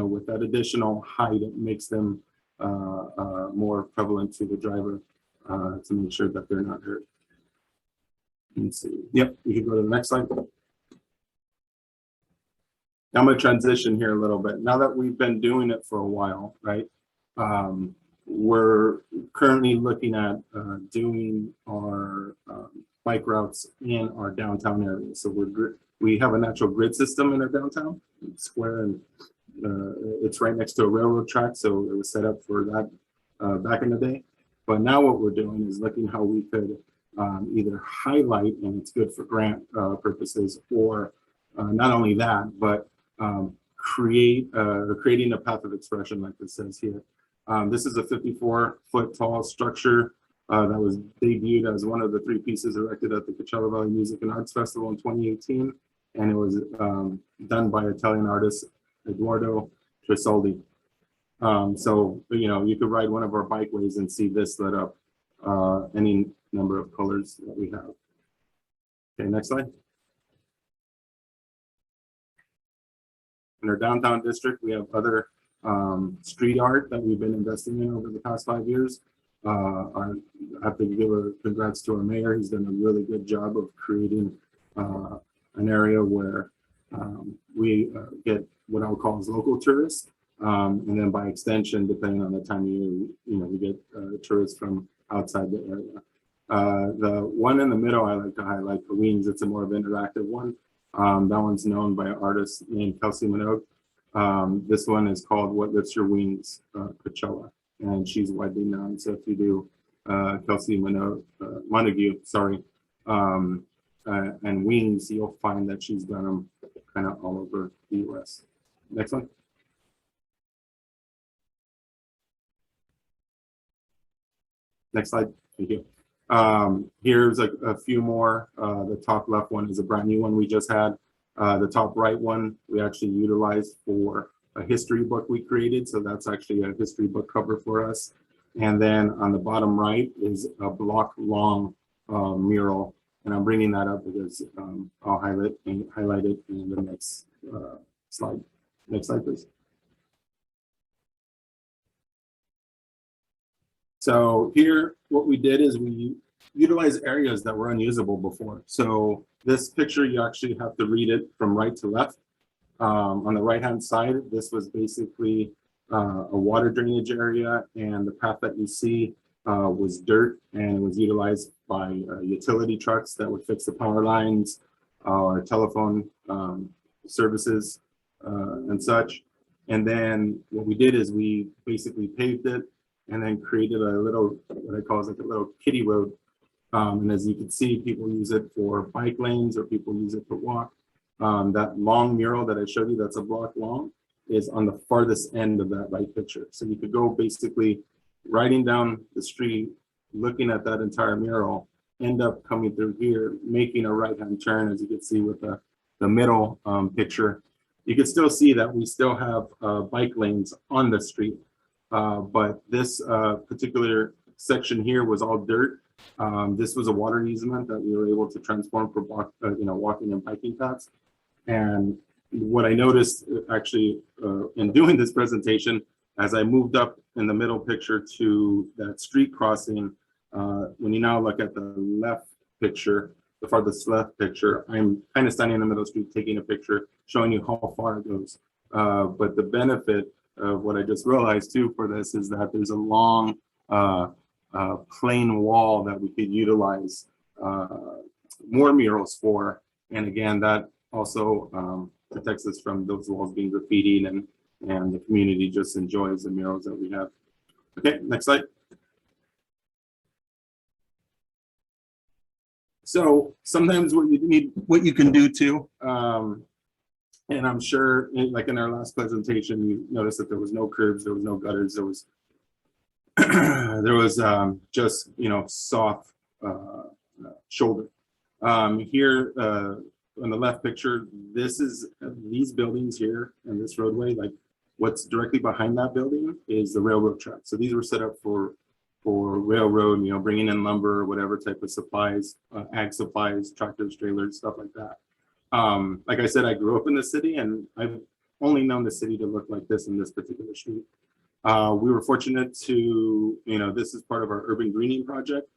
With that additional height, it makes them more prevalent to the driver to make sure that they're not hurt. Let's see. Yep, you can go to the next slide. Now I'm going to transition here a little bit. Now that we've been doing it for a while, right? We're currently looking at doing our bike routes in our downtown area. So we have a natural grid system in our downtown. It's square and it's right next to a railroad track. So it was set up for that back in the day. But now what we're doing is looking how we could either highlight, and it's good for grant purposes, or not only that, but creating a path of expression like this says here. This is a 54-foot tall structure that was debuted as one of the 3 pieces erected at the Coachella Valley Music and Arts Festival in 2018. And it was done by Italian artist Eduardo Tresoldi. You could ride one of our bikeways and see this lit up any number of colors that we have. Okay, next slide. In our downtown district, we have other street art that we've been investing in over the past 5 years. I have to give a congrats to our mayor. He's done a really good job of creating an area where we get what I would call as local tourists. And then by extension, depending on the time of year, we get tourists from outside the area. The one in the middle, I like to highlight the wings. It's a more of an interactive one. That one's known by an artist named Kelsey Minogue. This one is called What Lifts Your Wings, Coachella, and she's widely known. So if you do Kelsey Montague, and wings, you'll find that she's done them kind of all over the US. Next one. Next slide. Thank you. Here's a few more. The top left one is a brand new one we just had. The top right one we actually utilized for a history book we created. So that's actually a history book cover for us. And then on the bottom right is a block long mural. And I'm bringing that up because I'll highlight it in the next slide. Next slide, please. So here, what we did is we utilized areas that were unusable before. So this picture, you actually have to read it from right to left. On the right-hand side, this was basically a water drainage area, and the path that you see was dirt, and it was utilized by utility trucks that would fix the power lines, or telephone services and such. And then what we did is we basically paved it and then created a little, what I call is like a little kiddie road. And as you can see, people use it for bike lanes or people use it for walk. That long mural that I showed you, that's a block long, is on the farthest end of that right picture. So you could go basically riding down the street, looking at that entire mural, end up coming through here, making a right-hand turn, as you can see with the middle picture. You can still see that we still have bike lanes on the street. But this particular section here was all dirt. This was a water easement that we were able to transform for walking and biking paths. And what I noticed actually in doing this presentation, as I moved up in the middle picture to that street crossing, when you now look at the left picture, the farthest left picture, I'm kind of standing in the middle of the street taking a picture, showing you how far it goes. But the benefit of what I just realized too for this is that there's a long plain wall that we could utilize more murals for. And again, that also protects us from those walls being graffitied, and the community just enjoys the murals that we have. Okay, next slide. So sometimes what you can do too, and I'm sure like in our last presentation, you noticed that there was no curbs, there was no gutters, there was there was just, you know, soft shoulder. Here on the left picture, this is these buildings here and this roadway, like what's directly behind that building is the railroad track. So these were set up for railroad, you know, bringing in lumber or whatever type of supplies, ag supplies, tractors, trailers, stuff like that. Like I said, I grew up in the city and I've only known the city to look like this in this particular street. We were fortunate to, you know, this is part of our urban greening project.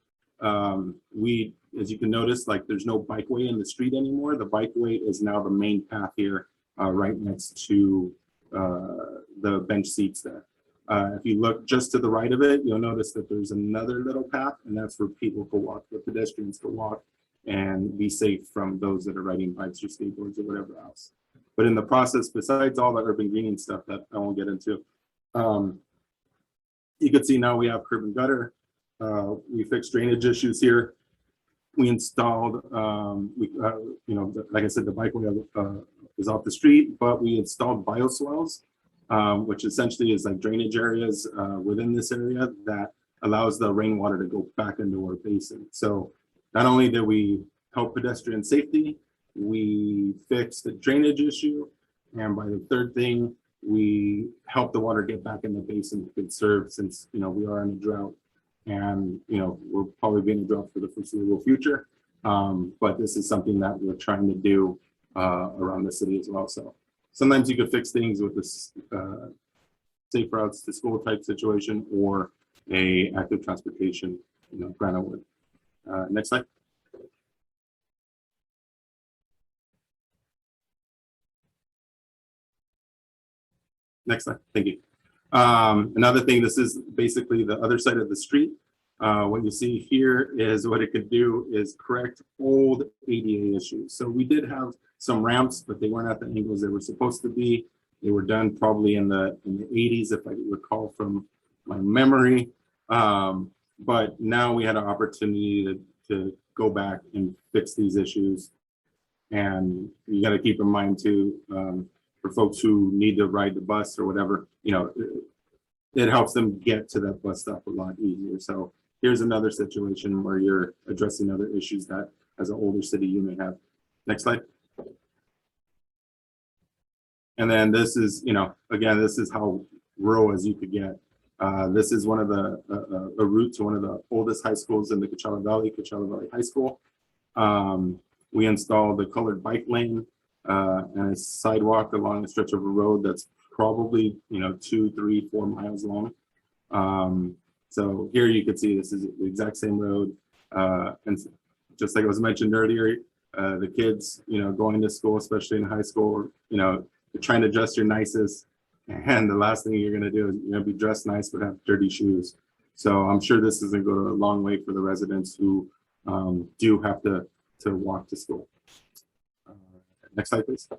We, as you can notice, like there's no bikeway in the street anymore. The bikeway is now the main path here, right next to the bench seats there. If you look just to the right of it, you'll notice that there's another little path, and that's where people can walk, where pedestrians can walk and be safe from those that are riding bikes or skateboards or whatever else. But in the process, besides all the urban greening stuff that I won't get into, you can see now we have curb and gutter. We fixed drainage issues here. We installed, you know, like I said, the bikeway is off the street, but we installed bioswales, which essentially is like drainage areas within this area that allows the rainwater to go back into our basin. So not only did we help pedestrian safety, we fixed the drainage issue, and by the third thing, we helped the water get back in the basin to conserve, since, you know, we are in a drought, and, you know, we're probably being in a drought for the foreseeable future. But this is something that we're trying to do around the city as well. So sometimes you could fix things with this safe routes to school type situation, or a active transportation, you know, grant award. Next slide. Next slide, thank you. Another thing, this is basically the other side of the street. What you see here is what it could do is correct old ADA issues. So we did have some ramps, but they weren't at the angles they were supposed to be. They were done probably in the 80s, if I recall from my memory. But now we had an opportunity to go back and fix these issues. And you got to keep in mind too, for folks who need to ride the bus or whatever, you know, it helps them get to that bus stop a lot easier. So here's another situation where you're addressing other issues that as an older city you may have. Next slide. And then this is, you know, again, this is how rural as you could get. This is one of the a route to one of the oldest high schools in the Coachella Valley High School. We installed a colored bike lane and a sidewalk along a stretch of a road that's probably, you know, 2, 3, 4 miles long. So here you can see this is the exact same road. And just like it was mentioned earlier, the kids, you know, going to school, especially in high school, you know, you're trying to dress your nicest. And the last thing you're going to do is you're going to be dressed nice, but have dirty shoes. So I'm sure this is going to go a long way for the residents who do have to walk to school. Next slide, please.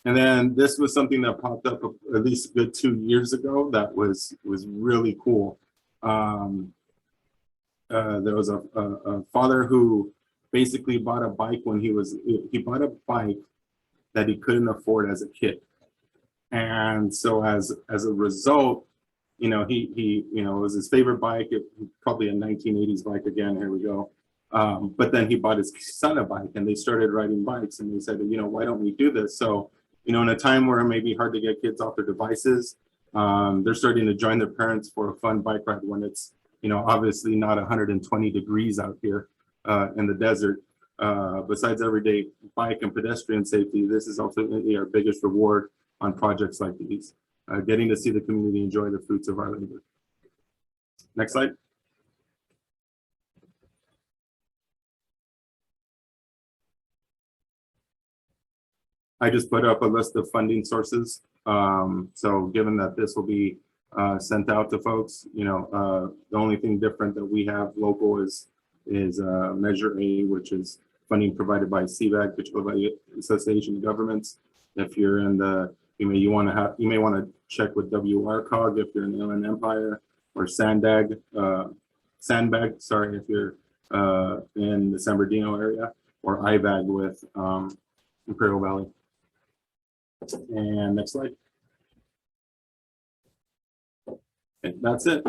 And then this was something that popped up at least a good 2 years ago that was really cool. There was a father who basically bought a bike when he bought a bike that he couldn't afford as a kid. And so as a result, you know, he you know, it was his favorite bike, probably a 1980s bike again, here we go. But then he bought his son a bike and they started riding bikes, and they said, you know, why don't we do this? So, you know, in a time where it may be hard to get kids off their devices, they're starting to join their parents for a fun bike ride when it's, you know, obviously not 120 degrees out here in the desert. Besides everyday bike and pedestrian safety, this is ultimately our biggest reward on projects like these, getting to see the community enjoy the fruits of our labor. Next slide. I just put up a list of funding sources. So given that this will be sent out to folks, the only thing different that we have local is Measure A, which is funding provided by SCAG, the Association of Governments. If you're in the, you may want to check with WRCOG if you're in the Inland Empire, or Sandbag, sorry, if you're in the San Bernardino area, or IVAG with Imperial Valley. And next slide. Okay, that's it.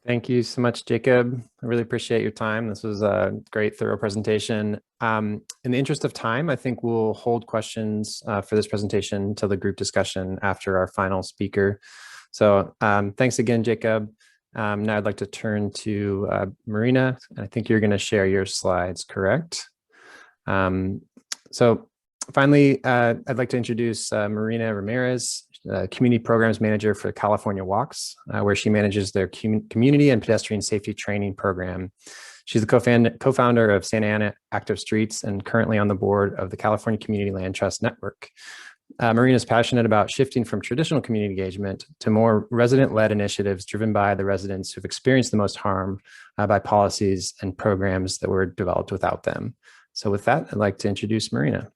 Thank you so much, Jacob. I really appreciate your time. This was a great, thorough presentation. In the interest of time, I think we'll hold questions for this presentation until the group discussion after our final speaker. So thanks again, Jacob. Now I'd like to turn to Marina. I think you're going to share your slides, correct? So finally, I'd like to introduce Marina Ramirez, Community Programs Manager for California Walks, where she manages their community and pedestrian safety training program. She's the co-founder of Santa Ana Active Streets and currently on the board of the California Community Land Trust Network. Marina is passionate about shifting from traditional community engagement to more resident-led initiatives driven by the residents who've experienced the most harm by policies and programs that were developed without them. So with that, I'd like to introduce Marina.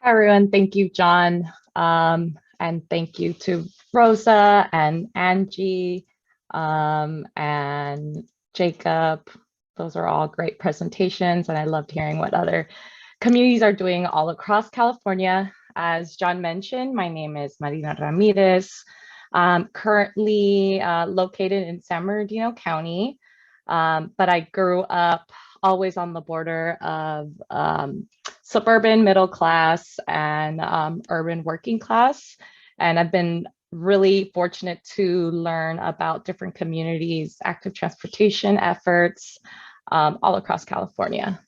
Hi, everyone. Thank you, John. And thank you to Rosa and Angie and Jacob. Those are all great presentations, and I loved hearing what other communities are doing all across California. As John mentioned, my name is Marina Ramirez. I'm currently located in San Bernardino County, but I grew up always on the border of suburban middle class and urban working class. And I've been really fortunate to learn about different communities, active transportation efforts all across California.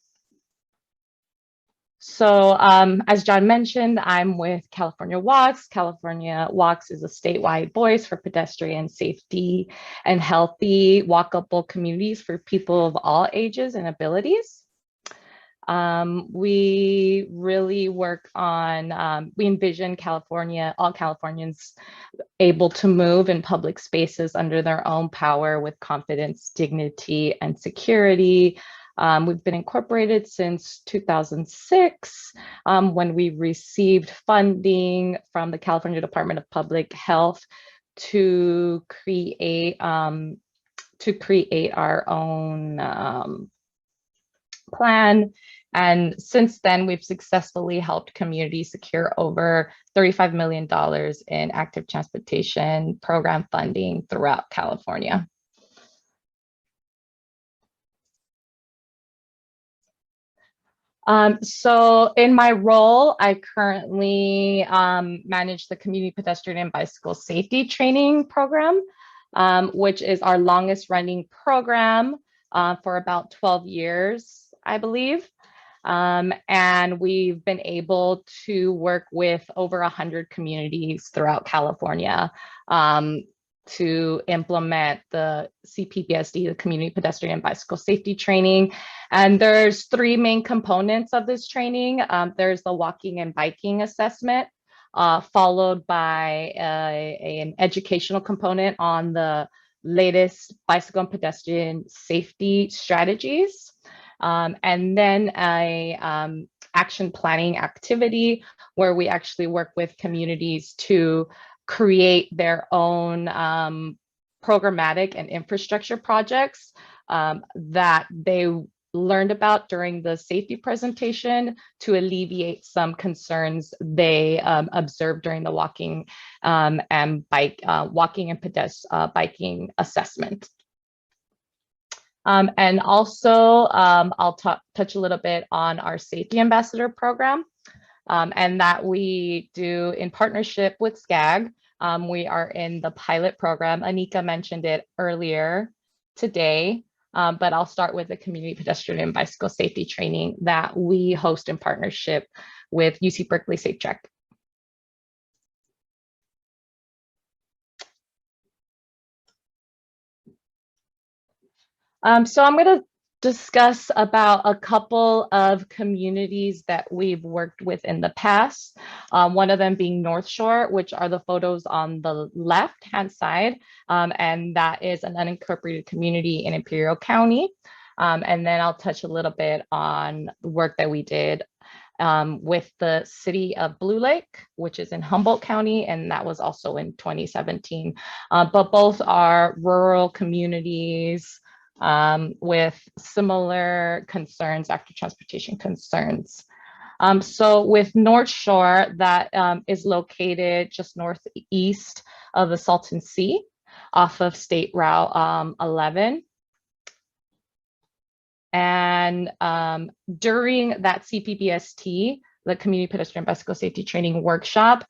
So as John mentioned, I'm with California Walks. California Walks is a statewide voice for pedestrian safety and healthy walkable communities for people of all ages and abilities. We really work on, we envision California, all Californians able to move in public spaces under their own power with confidence, dignity, and security. We've been incorporated since 2006 when we received funding from the California Department of Public Health to create our own plan. And since then, we've successfully helped communities secure over $35 million in active transportation program funding throughout California. So in my role, I currently manage the Community Pedestrian and Bicycle Safety Training Program, which is our longest running program for about 12 years, I believe. And we've been able to work with over 100 communities throughout California to implement the CPBSD, the Community Pedestrian and Bicycle Safety Training. And there's three main components of this training. There's the walking and biking assessment, followed by an educational component on the latest bicycle and pedestrian safety strategies. And then a action planning activity where we actually work with communities to create their own programmatic and infrastructure projects that they learned about during the safety presentation to alleviate some concerns they observed during the walking and biking assessment. And also, I'll touch a little bit on our Safety Ambassador program, and that we do in partnership with SCAG. We are in the pilot program. Anika mentioned it earlier today, but I'll start with the Community Pedestrian and Bicycle Safety Training that we host in partnership with UC Berkeley Safe Track. So I'm going to discuss about a couple of communities that we've worked with in the past. One of them being North Shore, which are the photos on the left-hand side, and that is an unincorporated community in Imperial County. And then I'll touch a little bit on the work that we did with the city of Blue Lake, which is in Humboldt County, and that was also in 2017. But both are rural communities with similar concerns, active transportation concerns. So with North Shore, that is located just northeast of the Salton Sea off of State Route 11. And during that CPBST, the Community Pedestrian Bicycle Safety Training Workshop,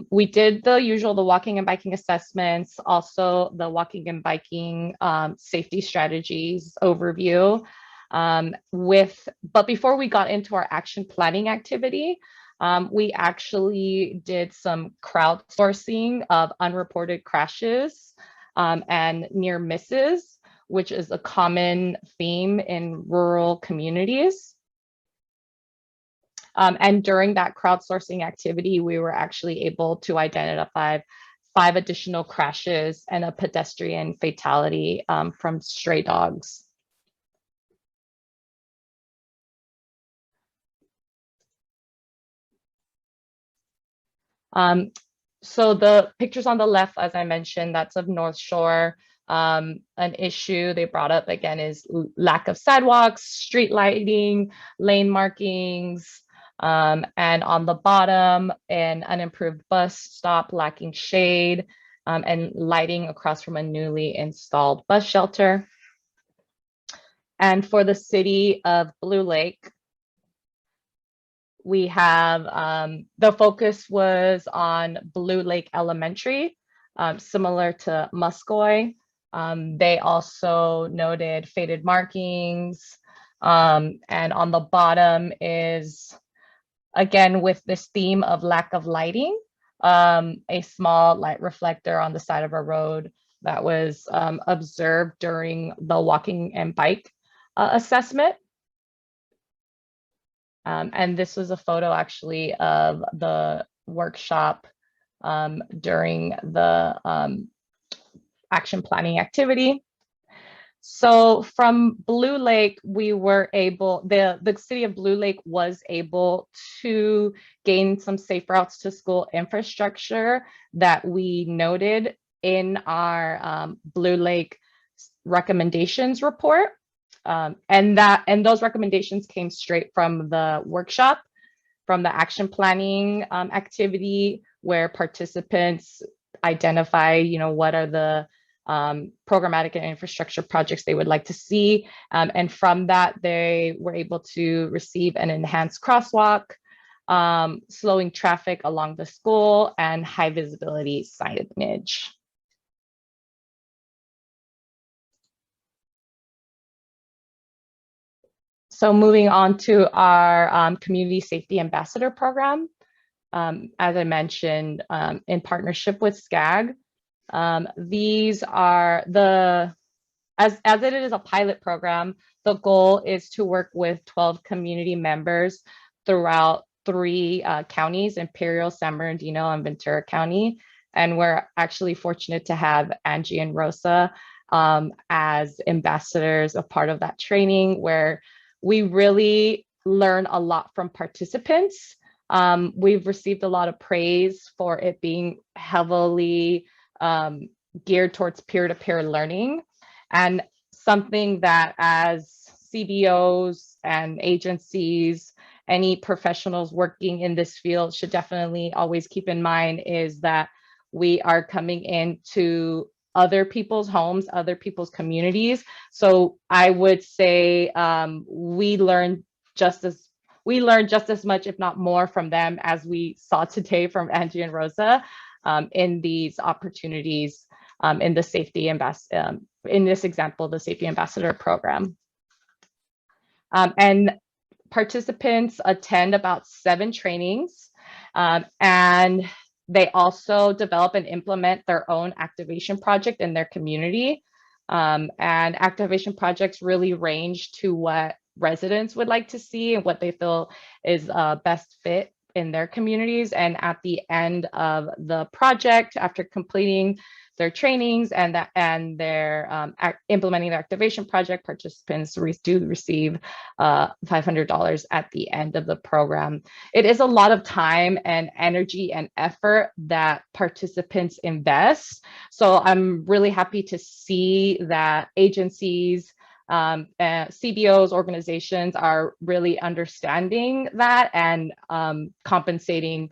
we did the usual, the walking and biking assessments, also the walking and biking safety strategies overview. But before we got into our action planning activity, we actually did some crowdsourcing of unreported crashes and near misses, which is a common theme in rural communities. And during that crowdsourcing activity, we were actually able to identify 5 additional crashes and a pedestrian fatality from stray dogs. So the pictures on the left, as I mentioned, that's of North Shore. An issue they brought up again is lack of sidewalks, street lighting, lane markings, and on the bottom, an unimproved bus stop lacking shade, and lighting across from a newly installed bus shelter. And for the city of Blue Lake, we have the focus was on Blue Lake Elementary, similar to Muscoy. They also noted faded markings, and on the bottom is, again, with this theme of lack of lighting, a small light reflector on the side of a road that was observed during the walking and bike assessment. And this was a photo actually of the workshop during the action planning activity. So from Blue Lake, we were able, the city of Blue Lake was able to gain some safe routes to school infrastructure that we noted in our Blue Lake recommendations report. And those recommendations came straight from the workshop, from the action planning activity, where participants identify, what are the programmatic and infrastructure projects they would like to see. And from that, they were able to receive an enhanced crosswalk, slowing traffic along the school, and high visibility signage. So moving on to our community safety ambassador program, as I mentioned, in partnership with SCAG. These are as it is a pilot program, the goal is to work with 12 community members throughout 3 counties, Imperial, San Bernardino, and Ventura County. And we're actually fortunate to have Angie and Rosa as ambassadors, a part of that training, where we really learn a lot from participants. We've received a lot of praise for it being heavily geared towards peer-to-peer learning, and something that as CBOs and agencies, any professionals working in this field should definitely always keep in mind is that we are coming into other people's homes, other people's communities. So I would say we learn just as much, if not more, from them as we saw today from Angie and Rosa in these opportunities in the safety in this example, the safety ambassador program. And participants attend about 7 trainings, and they also develop and implement their own activation project in their community. And activation projects really range to what residents would like to see and what they feel is best fit in their communities. And at the end of the project, after completing their trainings and their implementing their activation project, participants do receive $500 at the end of the program. It is a lot of time and energy and effort that participants invest. So I'm really happy to see that agencies, CBOs, organizations are really understanding that and compensating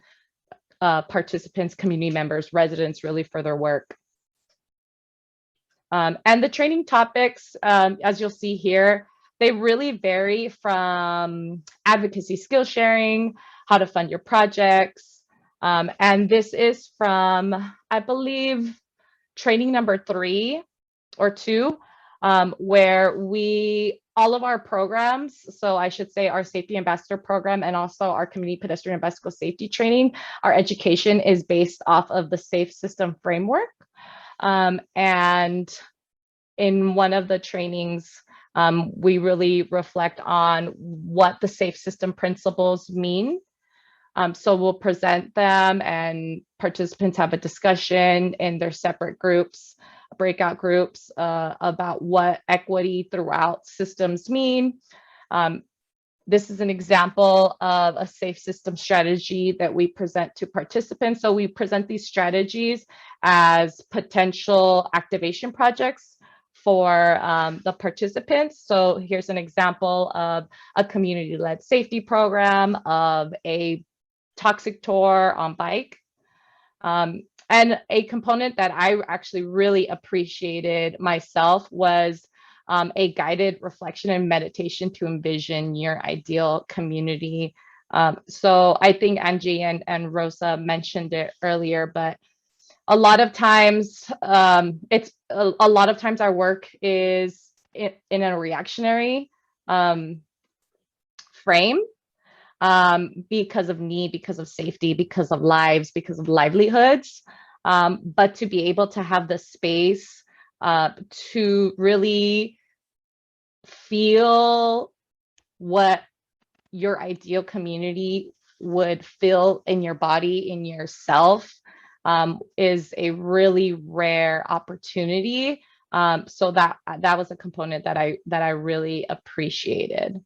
participants, community members, residents really for their work. And the training topics, as you'll see here, they really vary from advocacy skill sharing, how to fund your projects. And this is from, I believe, training number 3 or 2, where all of our programs, so I should say our safety ambassador program and also our community pedestrian and bicycle safety training, our education is based off of the safe system framework. And in one of the trainings, we really reflect on what the safe system principles mean. So we'll present them and participants have a discussion in their separate groups, breakout groups, about what equity throughout systems mean. This is an example of a safe system strategy that we present to participants. So we present these strategies as potential activation projects for the participants. So here's an example of a community-led safety program, of a toxic tour on bike. And a component that I actually really appreciated myself was a guided reflection and meditation to envision your ideal community. So I think Angie and Rosa mentioned it earlier, but a lot of times our work is in a reactionary frame, because of need, because of safety, because of lives, because of livelihoods. But to be able to have the space to really feel what your ideal community would feel in your body, in yourself, is a really rare opportunity. So that was a component that I really appreciated.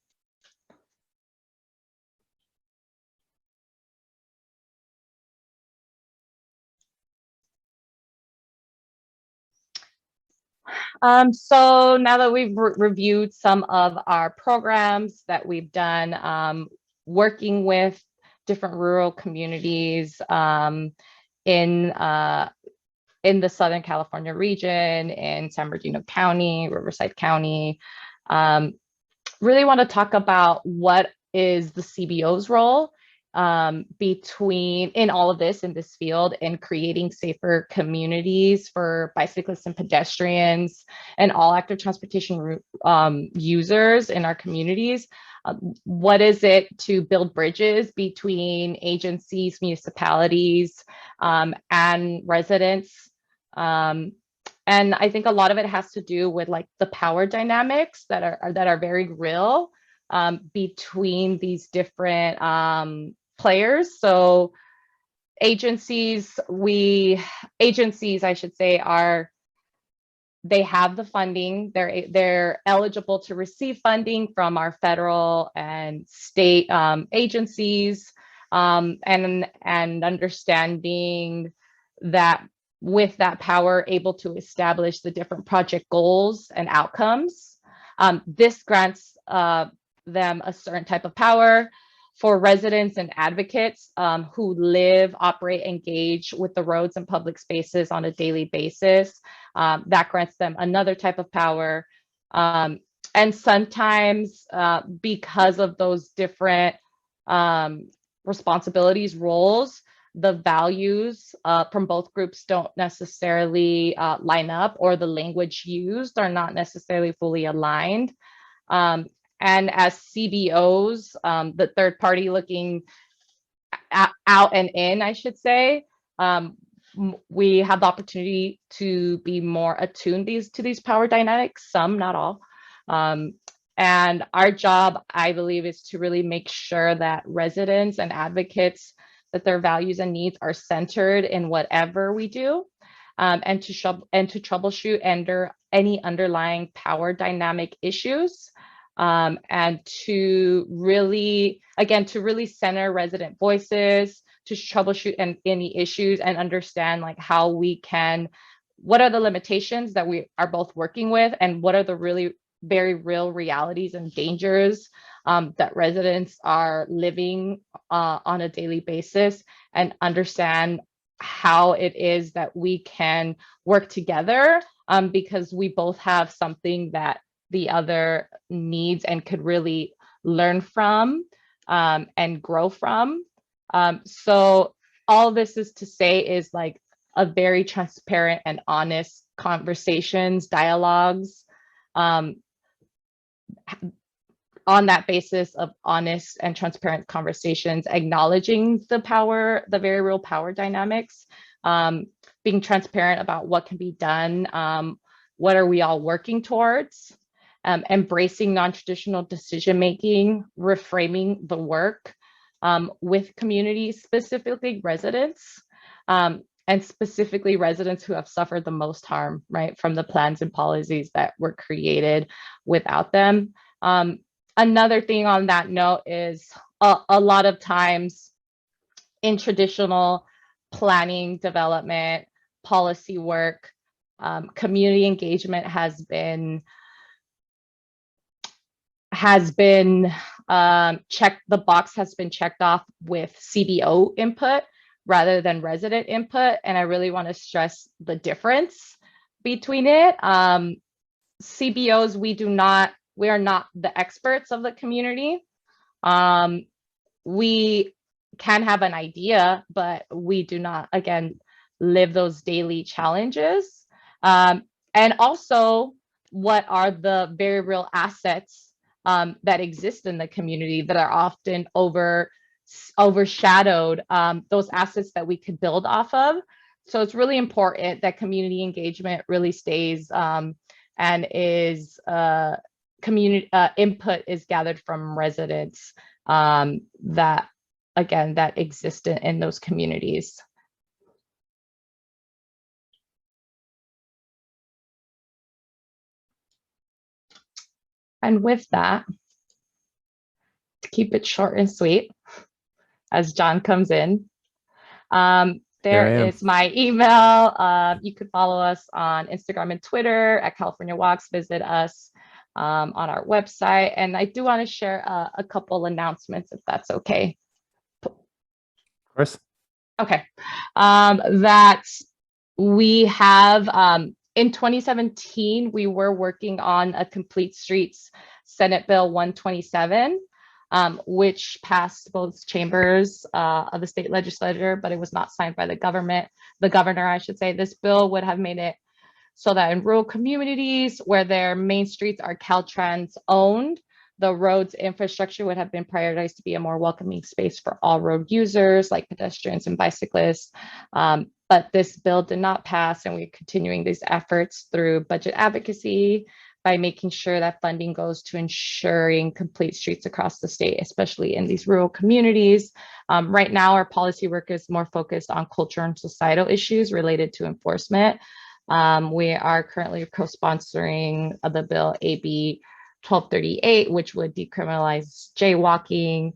So now that we've reviewed some of our programs that we've done, working with different rural communities in the Southern California region, in San Bernardino County, Riverside County, really want to talk about what is the CBO's role in all of this, in this field, in creating safer communities for bicyclists and pedestrians and all active transportation users in our communities. What is it to build bridges between agencies, municipalities, and residents? And I think a lot of it has to do with like the power dynamics that are very real between these different players. So agencies, I should say, they have the funding. They're eligible to receive funding from our federal and state agencies, and understanding that with that power, able to establish the different project goals and outcomes. This grants them a certain type of power. For residents and advocates who live, operate, engage with the roads and public spaces on a daily basis, that grants them another type of power. And sometimes because of those different responsibilities, roles, the values from both groups don't necessarily line up, or the language used are not necessarily fully aligned. And as CBOs, the third party looking out and in, I should say, we have the opportunity to be more attuned to these power dynamics, some, not all. And our job, I believe, is to really make sure that residents and advocates, that their values and needs are centered in whatever we do, and to troubleshoot any underlying power dynamic issues, and to really, again, to really center resident voices, to troubleshoot any issues and understand like how we can, what are the limitations that we are both working with, and what are the really very real realities and dangers that residents are living on a daily basis, and understand how it is that we can work together, because we both have something that the other needs and could really learn from and grow from. So all this is to say is like a very transparent and honest conversations, dialogues, on that basis of honest and transparent conversations, acknowledging the very real power dynamics, being transparent about what can be done, what are we all working towards, embracing non-traditional decision-making, reframing the work with communities, specifically residents, and specifically residents who have suffered the most harm, right, from the plans and policies that were created without them. Another thing on that note is a lot of times in traditional planning, development, policy work, community engagement has been checked, the box has been checked off with CBO input rather than resident input. And I really want to stress the difference between it. CBOs, we are not the experts of the community. We can have an idea, but we do not, again, live those daily challenges. And also, what are the very real assets that exist in the community that are often overshadowed, those assets that we could build off of. So it's really important that community engagement really stays and is community input is gathered from residents that, again, that exist in those communities. And with that, to keep it short and sweet, as John comes in, there is my email. You could follow us on Instagram and Twitter at California Walks. Visit us on our website. And I do want to share a couple announcements, if that's okay. Of course. Okay. That we have, in 2017, we were working on a Complete Streets Senate Bill 127, which passed both chambers of the state legislature, but it was not signed by the governor, I should say. This bill would have made it so that in rural communities where their main streets are Caltrans owned, the roads infrastructure would have been prioritized to be a more welcoming space for all road users like pedestrians and bicyclists. But this bill did not pass, and we're continuing these efforts through budget advocacy by making sure that funding goes to ensuring complete streets across the state, especially in these rural communities. Right now, our policy work is more focused on cultural and societal issues related to enforcement. We are currently co-sponsoring the bill AB 1238, which would decriminalize jaywalking.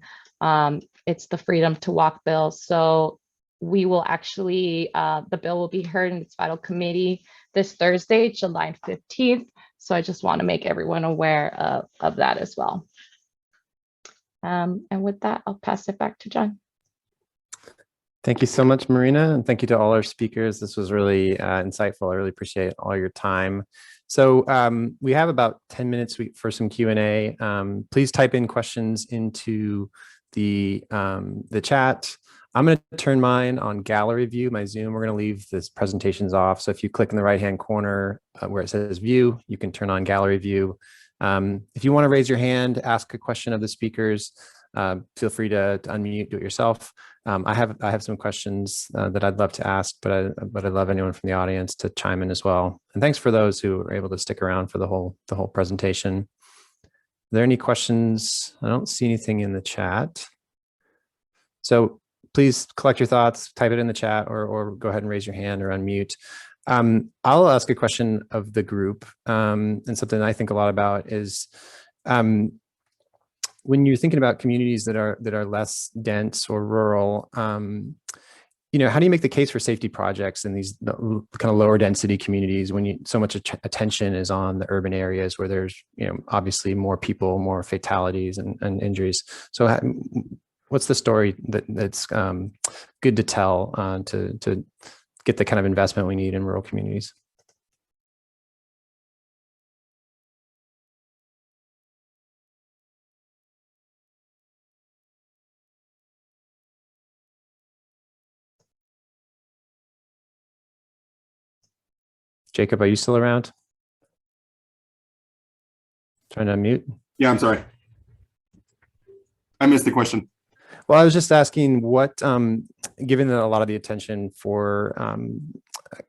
It's the Freedom to Walk bill. So we will actually, the bill will be heard in its final committee this Thursday, July 15th. So I just want to make everyone aware of that as well. And with that, I'll pass it back to John. Thank you so much, Marina, and thank you to all our speakers. This was really insightful. I really appreciate all your time. So we have about 10 minutes for some Q&A. Please type in questions into the chat. I'm going to turn mine on gallery view, my Zoom. We're going to leave this presentations off. So if you click in the right-hand corner where it says view, you can turn on gallery view. If you want to raise your hand, ask a question of the speakers, feel free to unmute, do it yourself. I have some questions that I'd love to ask, but I'd love anyone from the audience to chime in as well. And thanks for those who were able to stick around for the whole presentation. Are there any questions? I don't see anything in the chat. So please collect your thoughts, type it in the chat, or go ahead and raise your hand or unmute. I'll ask a question of the group, and something I think a lot about is when you're thinking about communities that are less dense or rural, you know, how do you make the case for safety projects in these kind of lower density communities when so much attention is on the urban areas where there's, you know, obviously more people, more fatalities and injuries? So what's the story that's good to tell to get the kind of investment we need in rural communities? Jacob, are you still around? Trying to unmute. Yeah, I'm sorry. I missed the question. Well, I was just asking what, given that a lot of the attention for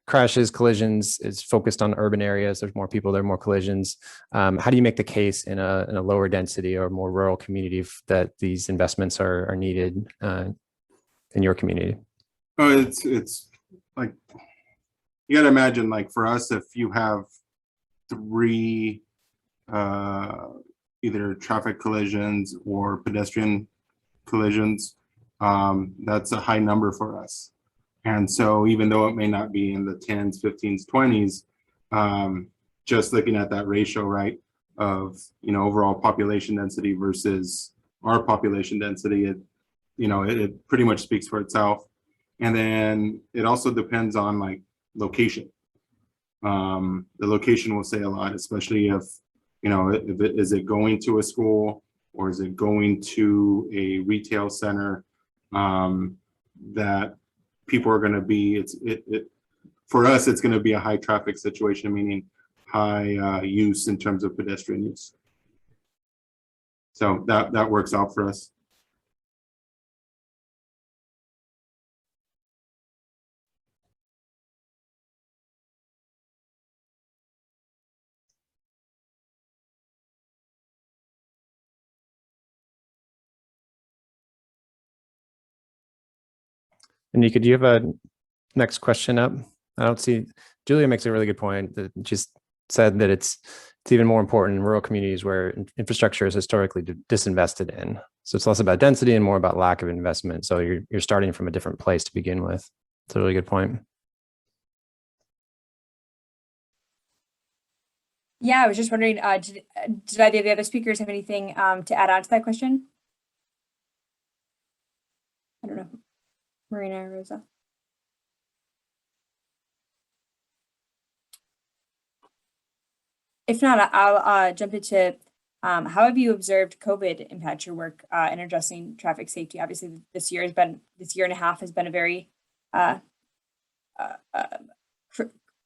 crashes, collisions is focused on urban areas, there's more people, there are more collisions. How do you make the case in a lower density or more rural community that these investments are needed in your community? Oh, it's like, you got to imagine, like for us, if you have 3 either traffic collisions or pedestrian collisions, that's a high number for us. And so even though it may not be in the 10s, 15s, 20s, just looking at that ratio, right, of, you know, overall population density versus our population density, it pretty much speaks for itself. And then it also depends on like location. The location will say a lot, especially if, you know, is it going to a school or is it going to a retail center that people are going to be, for us, it's going to be a high traffic situation, meaning high use in terms of pedestrian use. So that works out for us. Anika, do you have a next question up? I don't see, Julia makes a really good point that just said that it's even more important in rural communities where infrastructure is historically disinvested in. So it's less about density and more about lack of investment. So you're starting from a different place to begin with. It's a really good point. Yeah, I was just wondering, did either of the other speakers have anything to add on to that question? I don't know, Marina or Rosa. If not, I'll jump into how have you observed COVID impact your work in addressing traffic safety? Obviously, this year and a half has been a very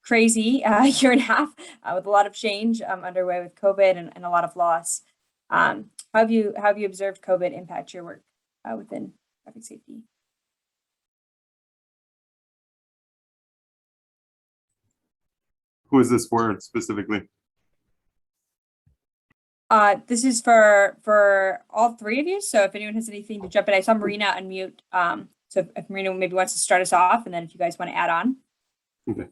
crazy year and a half with a lot of change underway with COVID and a lot of loss. How have you observed COVID impact your work within traffic safety? Who is this for specifically? This is for all 3 of you. So if anyone has anything to jump in, I saw Marina unmute. So if Marina maybe wants to start us off, and then if you guys want to add on. Okay.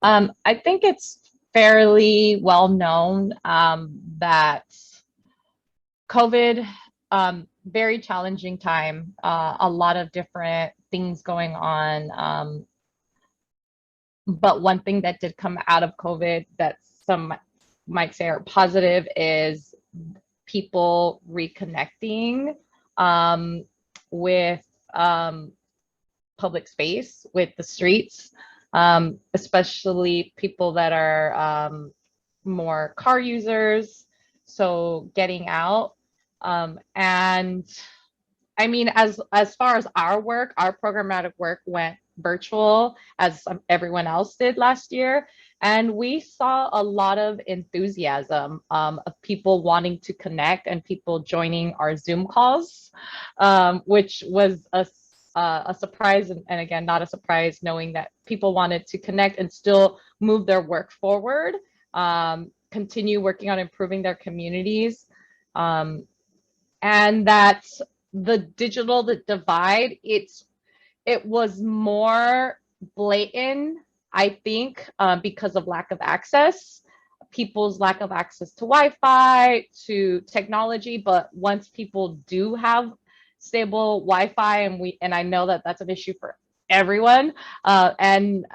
I think it's fairly well known that COVID, very challenging time, a lot of different things going on. But one thing that did come out of COVID that some might say are positive is people reconnecting with public space, with the streets, especially people that are more car users. So getting out. And I mean, as far as our work, our programmatic work went virtual as everyone else did last year. And we saw a lot of enthusiasm of people wanting to connect and people joining our Zoom calls, which was a surprise. And again, not a surprise, knowing that people wanted to connect and still move their work forward, continue working on improving their communities. And that the digital divide, it was more blatant, I think, because of lack of access, people's lack of access to Wi-Fi, to technology. But once people do have stable Wi-Fi, and I know that that's an issue for everyone, and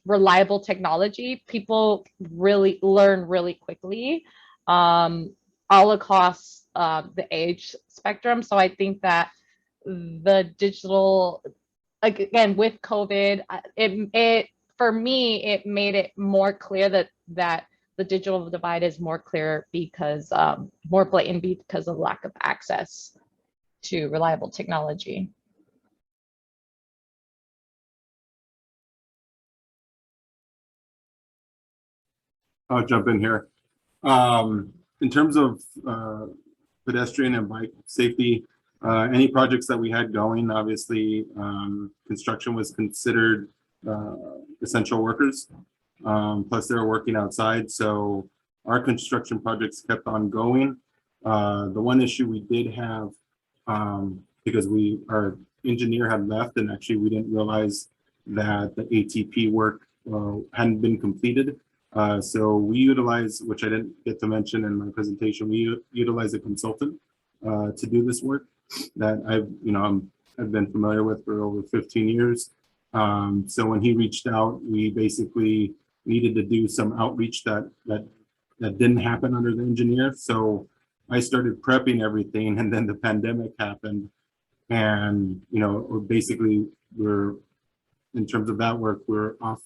reliable technology, people really learn really quickly, all across the age spectrum. So I think that the digital, like, again, with COVID, it for me, it made it more clear that the digital divide is more clear because more blatant because of lack of access to reliable technology. I'll jump in here. In terms of pedestrian and bike safety, any projects that we had going, obviously, construction was considered essential workers. Plus, they were working outside, so our construction projects kept on going. The one issue we did have, because our engineer had left, and actually we didn't realize that the ATP work hadn't been completed. So we utilize, which I didn't get to mention in my presentation, we utilize a consultant to do this work that I've been familiar with for over 15 years. So when he reached out, we basically needed to do some outreach that didn't happen under the engineer. So I started prepping everything, and then the pandemic happened, and basically in terms of that work, we're off,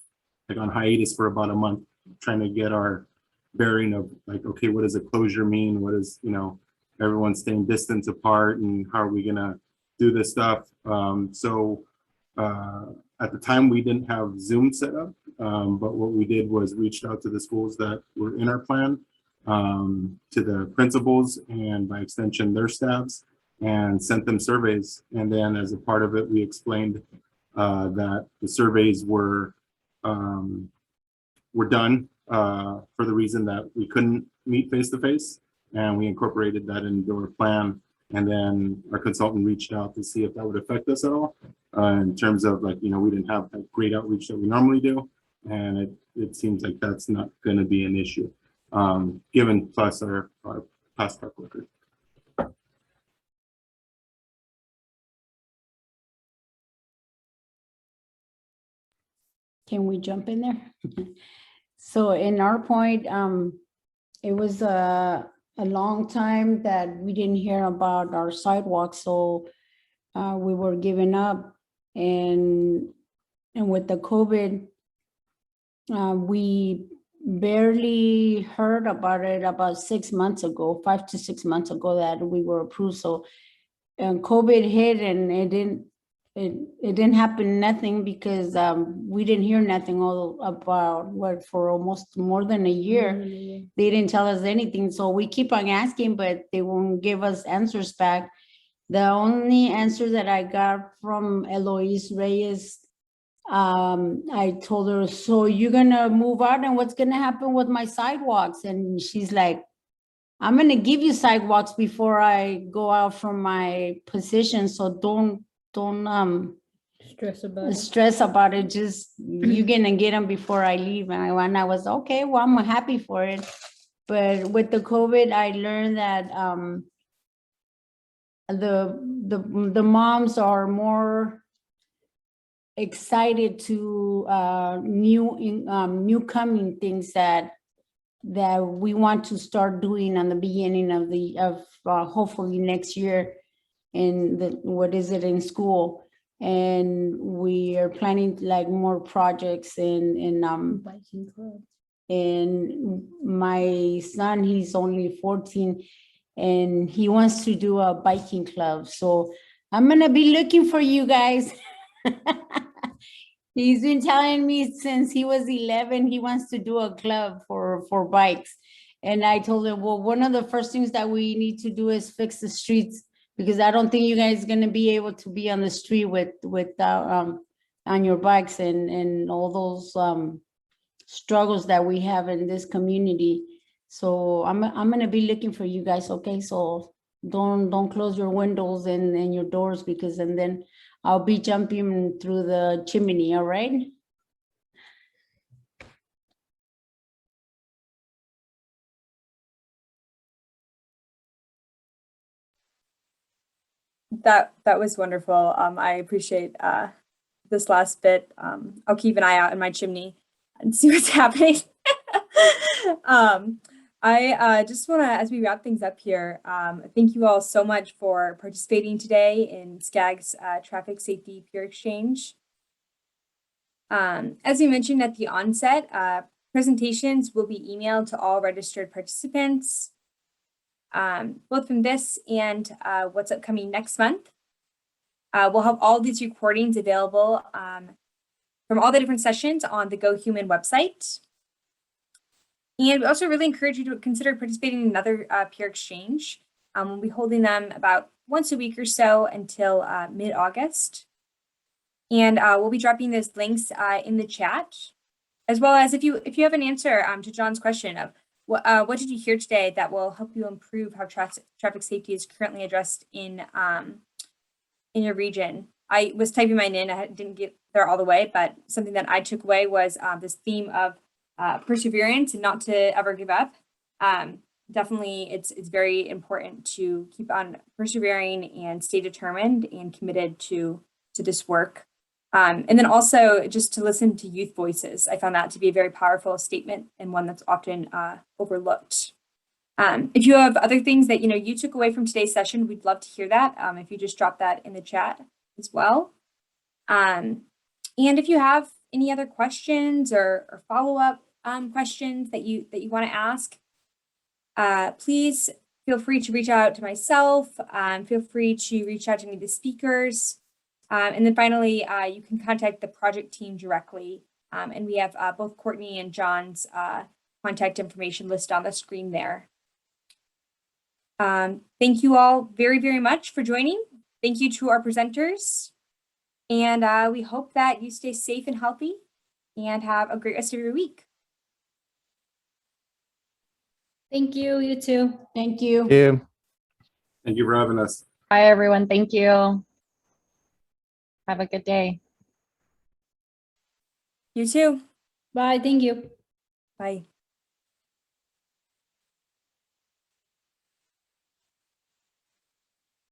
like, on hiatus for about a month, trying to get our bearing of, like, okay, what does a closure mean? What is, everyone staying distance apart, and how are we gonna do this stuff? So at the time we didn't have Zoom set up, but what we did was reached out to the schools that were in our plan, to the principals, and by extension their staffs, and sent them surveys. And then as a part of it, we explained that the surveys were done for the reason that we couldn't meet face to face, and we incorporated that into our plan. And then our consultant reached out to see if that would affect us at all, in terms of, like, we didn't have that great outreach that we normally do, and it seems like that's not going to be an issue, given plus our past track record. Can we jump in there? So in our point, it was a long time that we didn't hear about our sidewalks, so we were giving up. And with the COVID, we barely heard about it about 6 months ago, 5 to 6 months ago, that we were approved. So COVID hit, and it didn't happen, nothing, because we didn't hear nothing about for almost more than a year. They didn't tell us anything, so we keep on asking, but they won't give us answers back. The only answer that I got from Eloise Reyes, I told her, so you're gonna move out, and what's gonna happen with my sidewalks? And she's like, I'm gonna give you sidewalks before I go out from my position, so don't stress about it. Just, you're gonna get them before I leave. And I was, okay, well, I'm happy for it. But with the COVID, I learned that the moms are more excited to new coming things that we want to start doing on the beginning of hopefully next year in school. And we are planning, like, more projects in biking club. And my son, he's only 14, and he wants to do a biking club. So I'm gonna be looking for you guys. He's been telling me since he was 11, he wants to do a club for bikes. And I told him, well, one of the first things that we need to do is fix the streets, because I don't think you guys gonna be able to be on the street with on your bikes and all those struggles that we have in this community. So I'm gonna be looking for you guys, okay? So don't close your windows and your doors, because and then I'll be jumping through the chimney, all right? That was wonderful. I appreciate this last bit. I'll keep an eye out in my chimney and see what's happening. I just want to, as we wrap things up here, thank you all so much for participating today in SCAG's Traffic Safety Peer Exchange. As we mentioned at the onset, presentations will be emailed to all registered participants, both from this and what's upcoming next month. We'll have all these recordings available from all the different sessions on the Go Human website. And we also really encourage you to consider participating in another peer exchange. We'll be holding them about once a week or so until mid-August. And we'll be dropping those links in the chat, as well as if you have an answer to John's question of what did you hear today that will help you improve how traffic safety is currently addressed in your region. I was typing mine in, I didn't get there all the way, but something that I took away was this theme of perseverance and not to ever give up. Definitely, it's very important to keep on persevering and stay determined and committed to this work. And then also just to listen to youth voices. I found that to be a very powerful statement and one that's often overlooked. If you have other things that you took away from today's session, we'd love to hear that. If you just drop that in the chat as well. And if you have any other questions or follow-up questions that you want to ask, please feel free to reach out to myself. Feel free to reach out to any of the speakers. And then finally, you can contact the project team directly. And we have both Courtney and John's contact information listed on the screen there. Thank you all very, very much for joining. Thank you to our presenters. And we hope that you stay safe and healthy and have a great rest of your week. Thank you, you too. Thank you. Thank you. Thank you for having us. Bye, everyone. Thank you. Have a good day. You too. Bye, thank you. Bye.